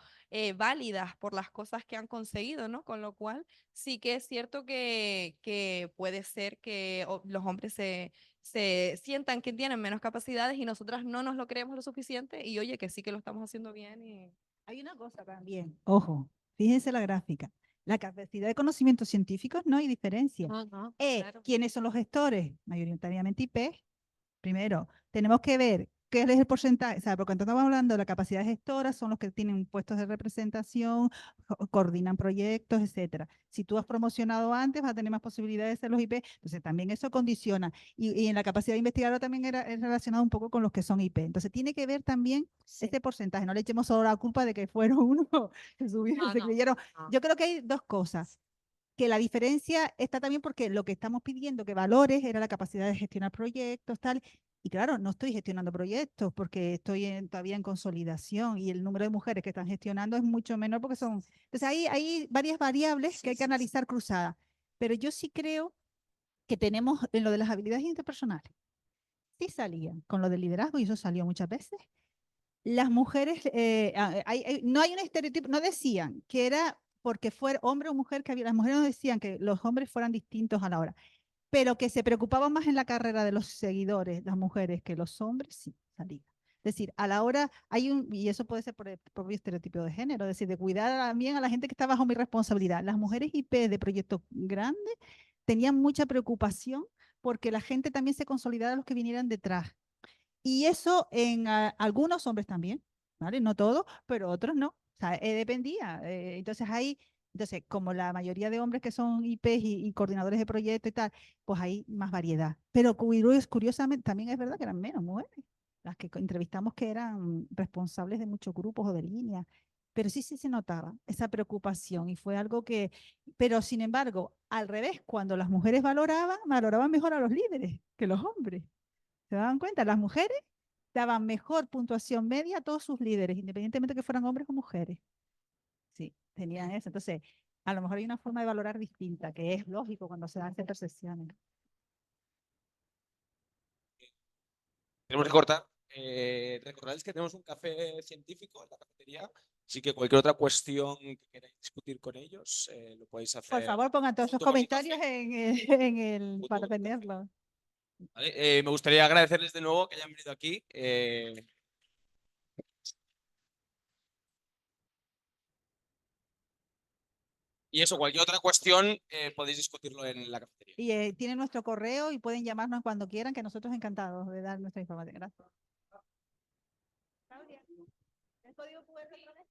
válidas por las cosas que han conseguido, ¿no? Con lo cual sí que es cierto que puede ser que los hombres se sientan que tienen menos capacidades y nosotras no nos lo creemos lo suficiente y oye, que sí que lo estamos haciendo bien. Hay una cosa también, ojo, fíjense la gráfica. La capacidad de conocimientos científicos no hay diferencia. No, claro. ¿Quiénes son los gestores? Mayoritariamente IP. Primero, tenemos que ver qué es el porcentaje, o sea, porque cuando estamos hablando de la capacidad gestora, son los que tienen puestos de representación, coordinan proyectos, etcétera. Si tú has promocionado antes, vas a tener más posibilidades de ser los IP, entonces también eso condiciona. Y en la capacidad investigadora también es relacionado un poco con los que son IP. Entonces tiene que ver también este porcentaje, no le echemos solo la culpa de que fueron unos que subieron, se creyeron. Yo creo que hay dos cosas que la diferencia está también porque lo que estamos pidiendo que valores era la capacidad de gestionar proyectos, tal. Y claro, no estoy gestionando proyectos porque estoy todavía en consolidación y el número de mujeres que están gestionando es mucho menor porque son... Entonces hay varias variables que hay que analizar cruzadas. Pero yo sí creo que tenemos en lo de las habilidades interpersonales. Sí salían con lo del liderazgo y eso salió muchas veces. Las mujeres, no hay un estereotipo, no decían que era porque fuera hombre o mujer, que había, las mujeres no decían que los hombres fueran distintos a la hora, pero que se preocupaban más en la carrera de los seguidores, las mujeres, que los hombres, sí, salían. Es decir, a la hora hay y eso puede ser por el propio estereotipo de género, es decir, de cuidar también a la gente que está bajo mi responsabilidad. Las mujeres IP de proyectos grandes tenían mucha preocupación porque la gente también se consolidara los que vinieran detrás. Y eso en algunos hombres también, ¿vale? No todos, pero otros no. O sea, dependía. Entonces, como la mayoría de hombres que son IPs y coordinadores de proyectos y tal, pues hay más variedad. Pero curiosamente, también es verdad que eran menos mujeres las que entrevistamos que eran responsables de muchos grupos o de líneas. Pero sí se notaba esa preocupación y fue algo que, pero sin embargo, al revés, cuando las mujeres valoraban mejor a los líderes que los hombres. ¿Se daban cuenta? Las mujeres daban mejor puntuación media a todos sus líderes, independientemente que fueran hombres o mujeres. Sí, tenían eso. Entonces, a lo mejor hay una forma de valorar distinta, que es lógico cuando se dan ciertas sesiones. Tenemos que cortar. Recordáis que tenemos un café científico en la cafetería, así que cualquier otra cuestión que queráis discutir con ellos, lo podéis hacer. Por favor, pongan todos esos junto con mi comentarios café. para con mi café. tenerlos. ¿Vale? Me gustaría agradecerles de nuevo que hayan venido aquí. Y eso, cualquier otra cuestión podéis discutirlo en la cafetería. Y tienen nuestro correo y pueden llamarnos cuando quieran, que nosotros encantados de dar nuestra información. Gracias. Claudia, ¿el código QR otra vez?